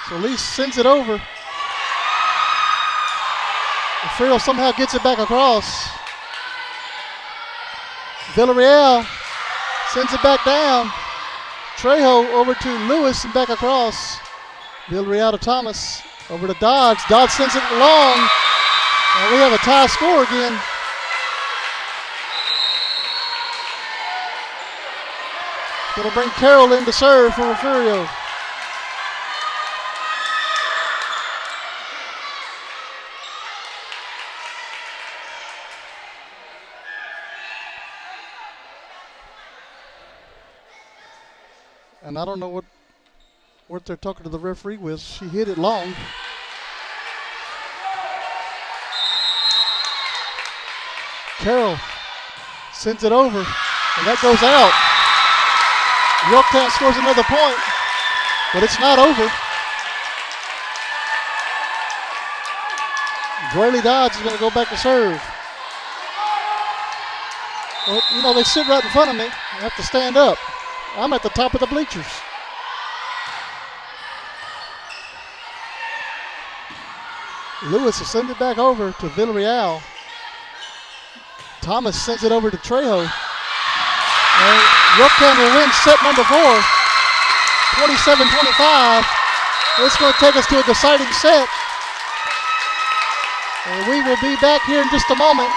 Solis sends it over. Refugio somehow gets it back across. Villarreal sends it back down. Trejo over to Lewis and back across. Villarreal to Thomas. Over to Dodge. Dodge sends it long. And we have a tie score again. Going to bring Carroll in to serve for Refugio. And I don't know what they're talking to the referee with. She hit it long. Carroll sends it over, and that goes out. Yorktown scores another point, but it's not over. Grayley Dodge is going to go back to serve. Well, you know, they sit right in front of me. I have to stand up. I'm at the top of the bleachers. Lewis will send it back over to Villarreal. Thomas sends it over to Trejo. And Yorktown will win set number 4, 27-25. It's going to take us to a deciding set. And we will be back here in just a moment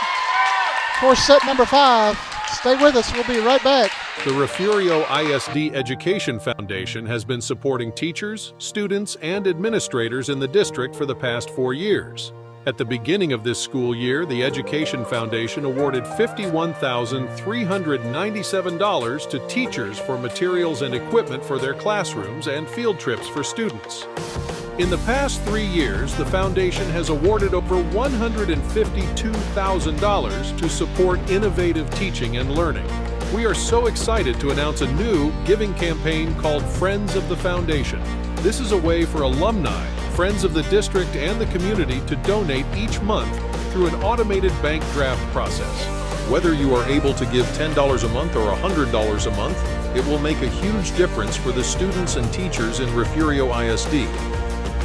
for set number 5. Stay with us. We'll be right back. The Refugio ISD Education Foundation has been supporting teachers, students, and administrators in the district for the past 4 years. At the beginning of this school year, the Education Foundation awarded $51,397 to teachers for materials and equipment for their classrooms and field trips for students. In the past 3 years, the foundation has awarded over $152,000 to support innovative teaching and learning. We are so excited to announce a new giving campaign called Friends of the Foundation. This is a way for alumni, friends of the district, and the community to donate each month through an automated bank draft process. Whether you are able to give $10 a month or $100 a month, it will make a huge difference for the students and teachers in Refugio ISD.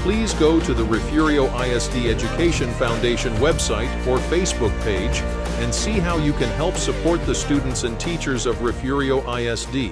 Please go to the Refugio ISD Education Foundation website or Facebook page and see how you can help support the students and teachers of Refugio ISD.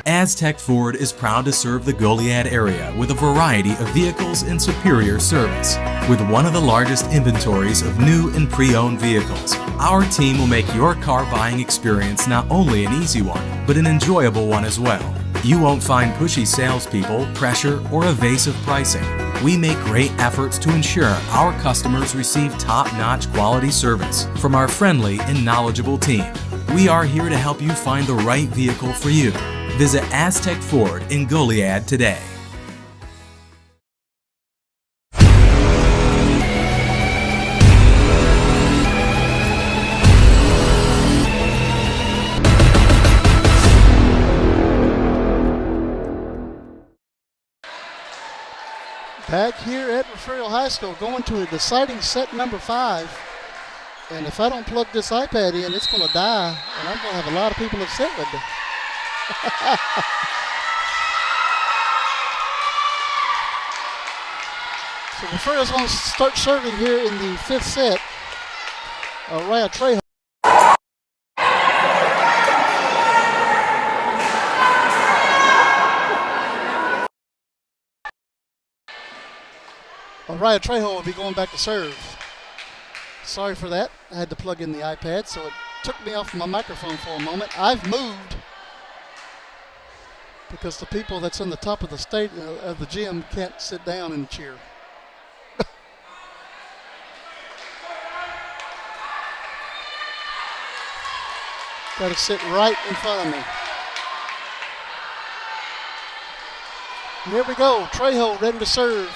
Aztec Ford is proud to serve the Goliad area with a variety of vehicles in superior service. With one of the largest inventories of new and pre-owned vehicles, our team will make your car buying experience not only an easy one, but an enjoyable one as well. You won't find pushy salespeople, pressure, or evasive pricing. We make great efforts to ensure our customers receive top-notch quality service from our friendly and knowledgeable team. We are here to help you find the right vehicle for you. Visit Aztec Ford in Goliad today. Back here at Refugio High School, going to a deciding set number 5. And if I don't plug this iPad in, it's going to die, and I'm going to have a lot of people upset with me. So Refugio's going to start serving here in the 5th set. Araya Trejo. Araya Trejo will be going back to serve. Sorry for that. I had to plug in the iPad, so it took me off my microphone for a moment. I've moved because the people that's on the top of the state of the gym can't sit down in the chair. Got to sit right in front of me. And here we go. Trejo ready to serve.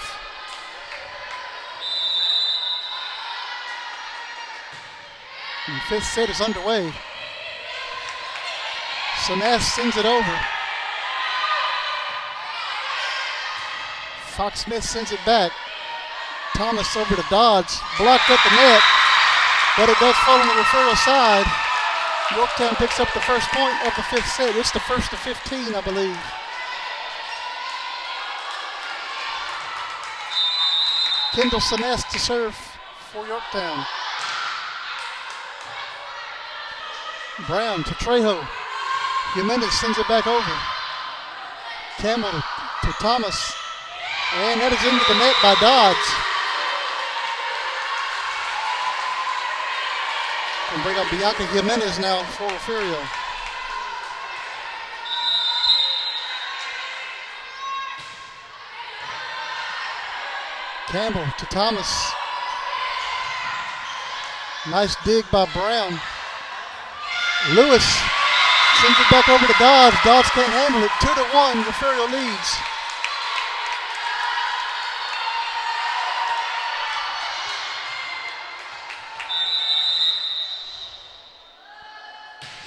And the fifth set is underway. Saness sends it over. Fox Smith sends it back. Thomas over to Dodds. Blocked at the net, but it does fall on the Refugio side. Yorktown picks up the first point of the fifth set. It's the first of 15, I believe. Kendall Saness to serve for Yorktown. Brown to Trejo. Jimenez sends it back over. Campbell to Thomas. And that is into the net by Dodds. And bring up Bianca Jimenez now for Refugio. Campbell to Thomas. Nice dig by Brown. Lewis sends it back over to Dodds. Dodds can't handle it. 2-1, Refugio leads.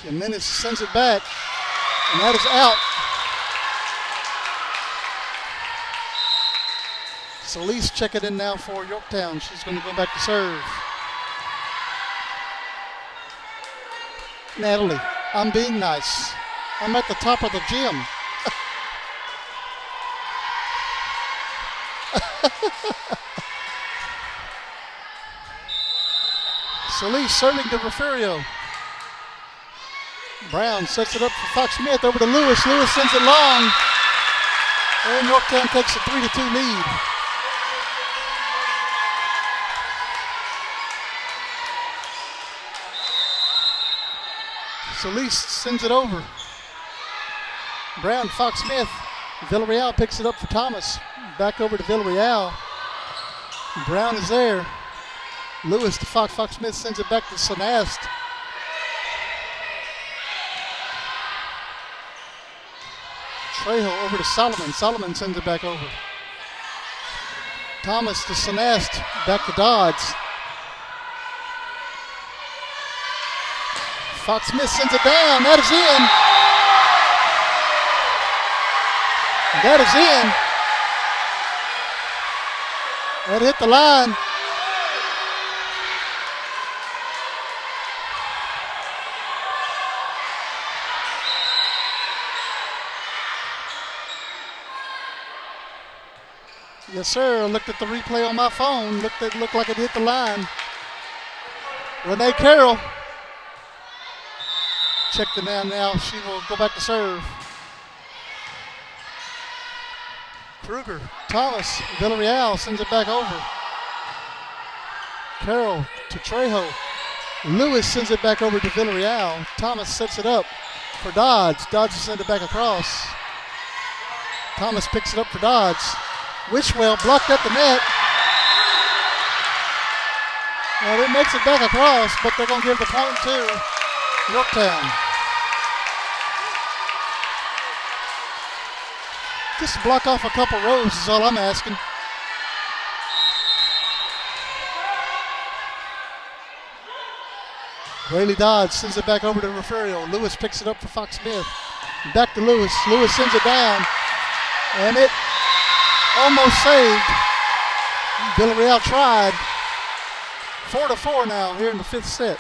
Jimenez sends it back, and that is out. Solis checking in now for Yorktown. She's going to go back to serve. Natalie, I'm being nice. I'm at the top of the gym. Solis serving to Refugio. Brown sets it up for Fox Smith over to Lewis. Lewis sends it long. And Yorktown takes a 3-2 lead. Solis sends it over. Brown, Fox Smith. Villarreal picks it up for Thomas. Back over to Villarreal. Brown is there. Lewis to Fox. Fox Smith sends it back to Sanast. Trejo over to Solomon. Solomon sends it back over. Thomas to Sanast. Back to Dodds. Fox Smith sends it down. That is in. That is in. That hit the line. Yes, sir. I looked at the replay on my phone. Looked like it hit the line. Renee Carroll. Check the man now. She will go back to serve. Kruger, Thomas, Villarreal sends it back over. Carroll to Trejo. Lewis sends it back over to Villarreal. Thomas sets it up for Dodds. Dodds will send it back across. Thomas picks it up for Dodds. Wishwell blocked at the net. Well, it makes it back across, but they're going to give the point to Yorktown. Just block off a couple rows is all I'm asking. Rayleigh Dodds sends it back over to Refugio. Lewis picks it up for Fox Smith. Back to Lewis. Lewis sends it down. And it almost saved. Villarreal tried. 4-4 now here in the fifth set.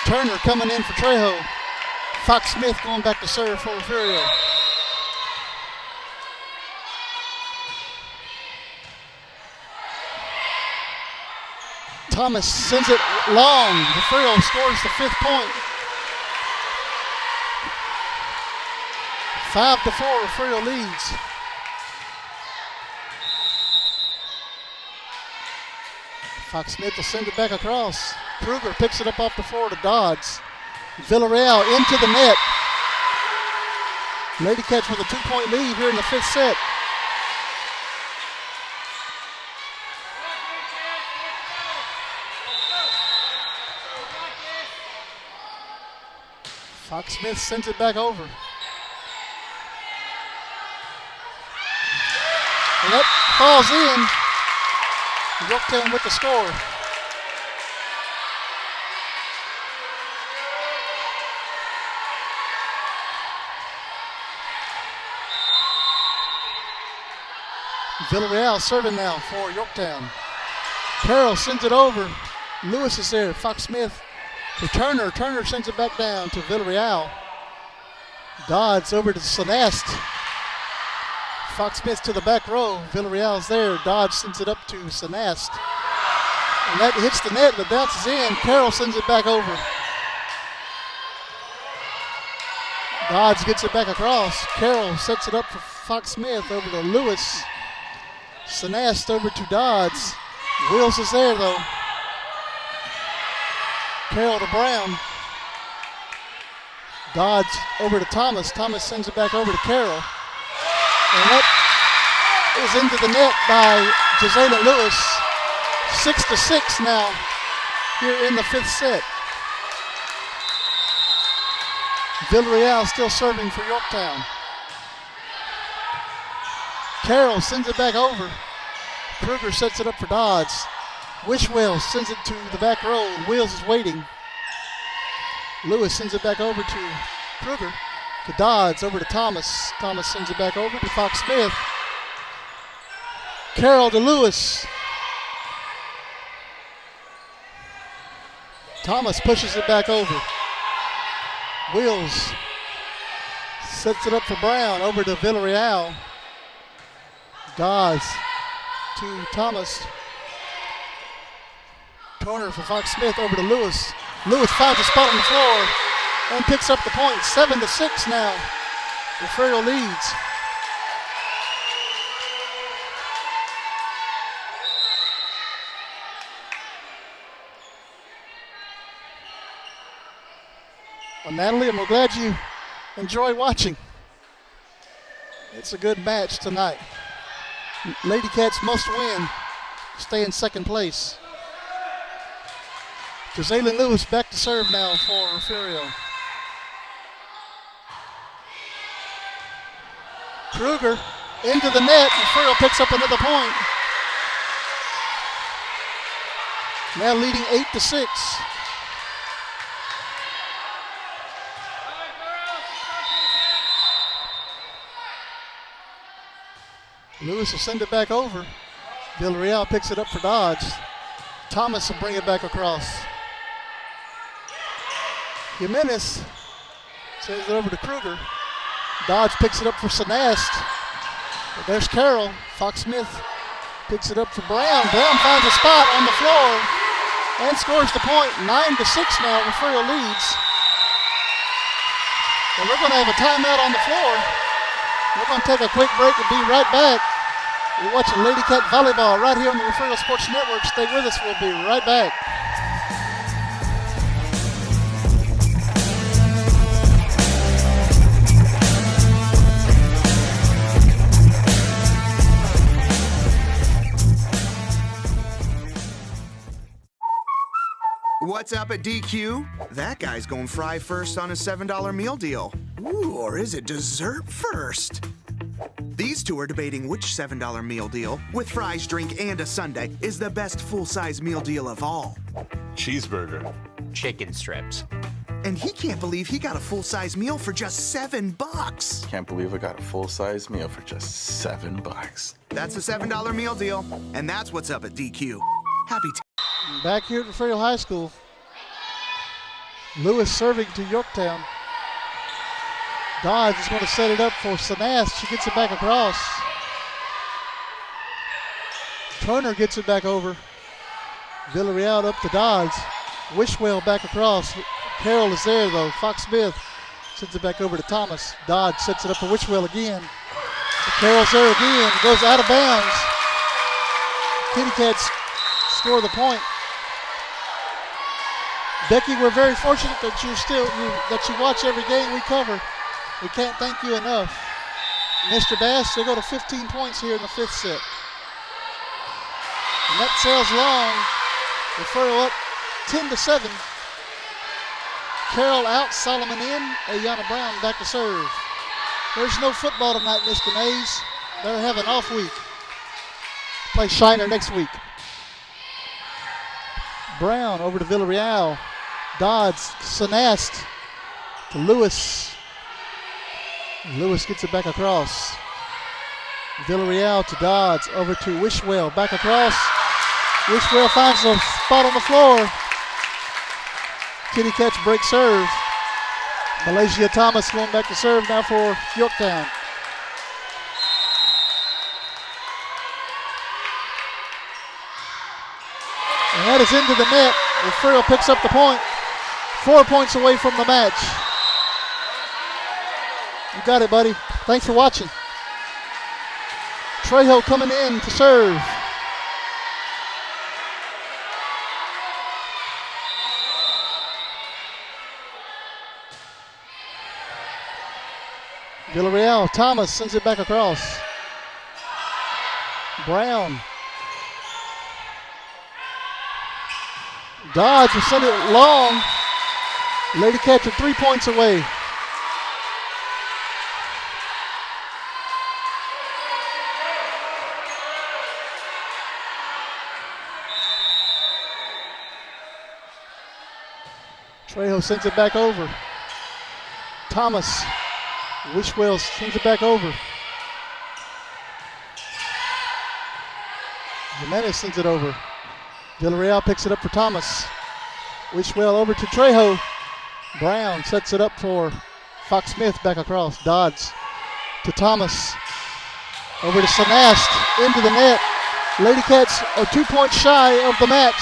Turner coming in for Trejo. Fox Smith going back to serve for Refugio. Thomas sends it long. Refugio scores the fifth point. 5-4, Refugio leads. Fox Smith will send it back across. Kruger picks it up off the floor to Dodds. Villarreal into the net. Lady Cats with a 2-point lead here in the fifth set. Fox Smith sends it back over. And that falls in. Yorktown with the score. Villarreal serving now for Yorktown. Carroll sends it over. Lewis is there. Fox Smith to Turner. Turner sends it back down to Villarreal. Dodds over to Sinast. Fox Smith to the back row. Villarreal's there. Dodge sends it up to Sinast. And that hits the net, but bounces in. Carroll sends it back over. Dodge gets it back across. Carroll sets it up for Fox Smith over to Lewis. Sinast over to Dodds. Wills is there though. Carroll to Brown. Dodds over to Thomas. Thomas sends it back over to Carroll. And that is into the net by Jazayla Lewis. 6-6 now here in the fifth set. Villarreal still serving for Yorktown. Carroll sends it back over. Kruger sets it up for Dodds. Wishwell sends it to the back row. Wheels is waiting. Lewis sends it back over to Kruger. To Dodds, over to Thomas. Thomas sends it back over to Fox Smith. Carroll to Lewis. Thomas pushes it back over. Wills sets it up for Brown, over to Villarreal. Dodds to Thomas. Turner for Fox Smith, over to Lewis. Lewis finds a spot on the floor and picks up the point. 7-6 now. Refugio leads. Well, Natalie, I'm glad you enjoy watching. It's a good match tonight. Lady Cats must win, stay in second place. Jazayla Lewis back to serve now for Refugio. Kruger into the net. Refugio picks up another point. Now leading 8-6. Lewis will send it back over. Villarreal picks it up for Dodge. Thomas will bring it back across. Jimenez sends it over to Kruger. Dodge picks it up for Sinast. But there's Carroll. Fox Smith picks it up for Brown. Brown finds a spot on the floor and scores the point. 9-6 now. Refugio leads. And we're going to have a timeout on the floor. We're going to take a quick break and be right back. You're watching Lady Cat Volleyball right here on the Refugio Sports Network. Stay with us. We'll be right back. What's up at DQ? That guy's going fry first on a $7 meal deal. Ooh, or is it dessert first? These two are debating which $7 meal deal, with fries, drink, and a sundae, is the best full-size meal deal of all. Cheeseburger. Chicken strips. And he can't believe he got a full-size meal for just $7. Can't believe I got a full-size meal for just $7. That's a $7 meal deal, and that's what's up at DQ. Happy Back here at Refugio High School. Lewis serving to Yorktown. Dodge is going to set it up for Sinast. She gets it back across. Turner gets it back over. Villarreal up to Dodge. Wishwell back across. Carroll is there though. Fox Smith sends it back over to Thomas. Dodge sets it up for Wishwell again. Carroll's there again. Goes out of bounds. Kitty Cats score the point. Becky, we're very fortunate that you watch every game we cover. We can't thank you enough. Mr. Bass, they go to 15 points here in the fifth set. And that sails long. Refugio up 10-7. Carroll out, Solomon in, Ayana Brown back to serve. There's no football tonight, Mr. Mays. They're having an off week. Play Shiner next week. Brown over to Villarreal. Dodds, Sinast to Lewis. Lewis gets it back across. Villarreal to Dodds, over to Wishwell, back across. Wishwell finds a spot on the floor. Kitty Cats break serve. Malaysia Thomas going back to serve now for Yorktown. And that is into the net. Refugio picks up the point. 4 points away from the match. You got it, buddy. Thanks for watching. Trejo coming in to serve. Villarreal, Thomas sends it back across. Brown. Dodge will send it long. Lady Cats are 3 points away. Trejo sends it back over. Thomas. Wishwell sends it back over. Jimenez sends it over. Villarreal picks it up for Thomas. Wishwell over to Trejo. Brown sets it up for Fox Smith back across. Dodds to Thomas. Over to Sanast into the net. Lady Cats are 2 points shy of the match.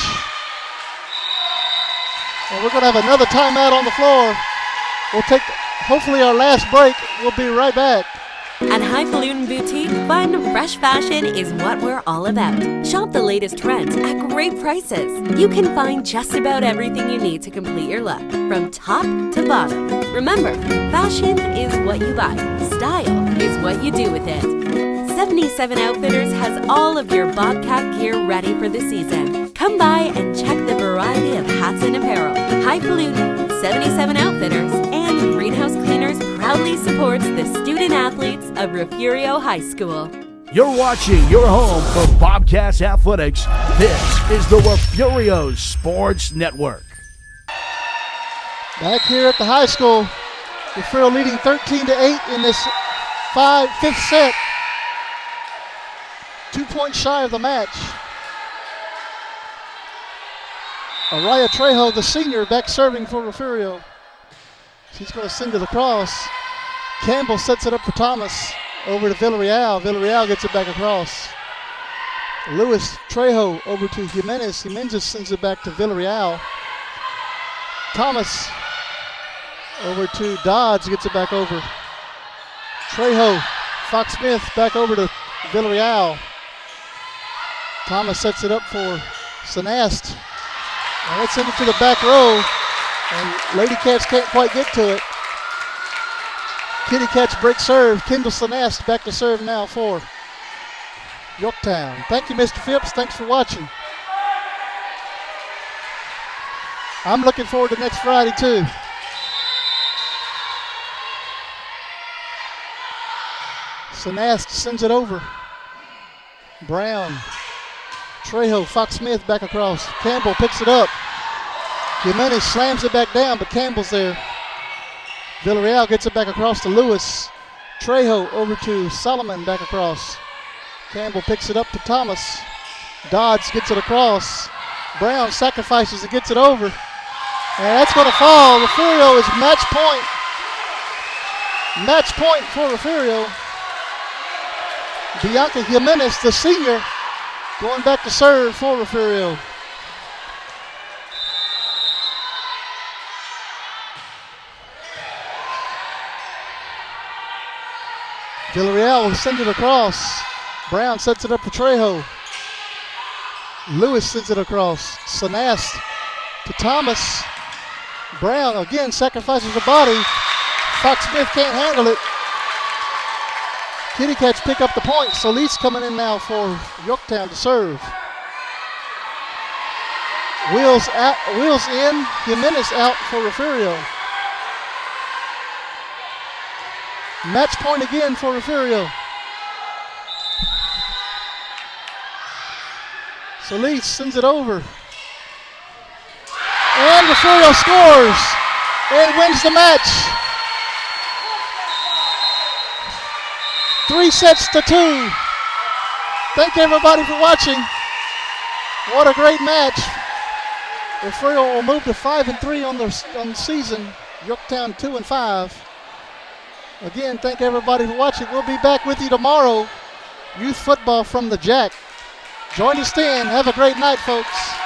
And we're going to have another timeout on the floor. We'll take hopefully our last break. We'll be right back. At Highfalutin Boutique, fun, fresh fashion is what we're all about. Shop the latest trends at great prices. You can find just about everything you need to complete your look, from top to bottom. Remember, fashion is what you buy. Style is what you do with it. 77 Outfitters has all of your Bobcat gear ready for the season. Come by and check the variety of hats and apparel. Highfalutin, 77 Outfitters, and Greenhouse Cleaners proudly supports the student athletes of Refugio High School. You're watching your home for Bobcats Athletics. This is the Refugio Sports Network. Back here at the high school, Refugio leading 13-8 in this fifth set. 2 points shy of the match. Araya Trejo, the senior, back serving for Refugio. She's going to send it across. Campbell sets it up for Thomas. Over to Villarreal. Villarreal gets it back across. Lewis Trejo over to Jimenez. Jimenez sends it back to Villarreal. Thomas over to Dodds, gets it back over. Trejo, Fox Smith back over to Villarreal. Thomas sets it up for Sanast. And let's send it to the back row. And Lady Cats can't quite get to it. Kitty Cats break serve. Kendall Sanast back to serve now for Yorktown. Thank you, Mr. Phipps. Thanks for watching. I'm looking forward to next Friday, too. Sanast sends it over. Brown. Trejo, Fox Smith back across. Campbell picks it up. Jimenez slams it back down, but Campbell's there. Villarreal gets it back across to Lewis. Trejo over to Solomon back across. Campbell picks it up to Thomas. Dodds gets it across. Brown sacrifices and gets it over. And that's going to fall. Refugio is match point. Match point for Refugio. Bianca Jimenez, the senior, going back to serve for Refugio. Villarreal will send it across. Brown sets it up for Trejo. Lewis sends it across. Sanast to Thomas. Brown again sacrifices the body. Fox Smith can't handle it. Kitty Cats pick up the point. Solis coming in now for Yorktown to serve. Wheels in. Jimenez out for Refugio. Match point again for Refugio. Solis sends it over. And Refugio scores and wins the match. 3-2. Thank everybody for watching. What a great match. Refugio will move to 5-3 on the season. Yorktown 2-5. Again, thank everybody for watching. We'll be back with you tomorrow. Youth football from the Jack. Join us then. Have a great night, folks.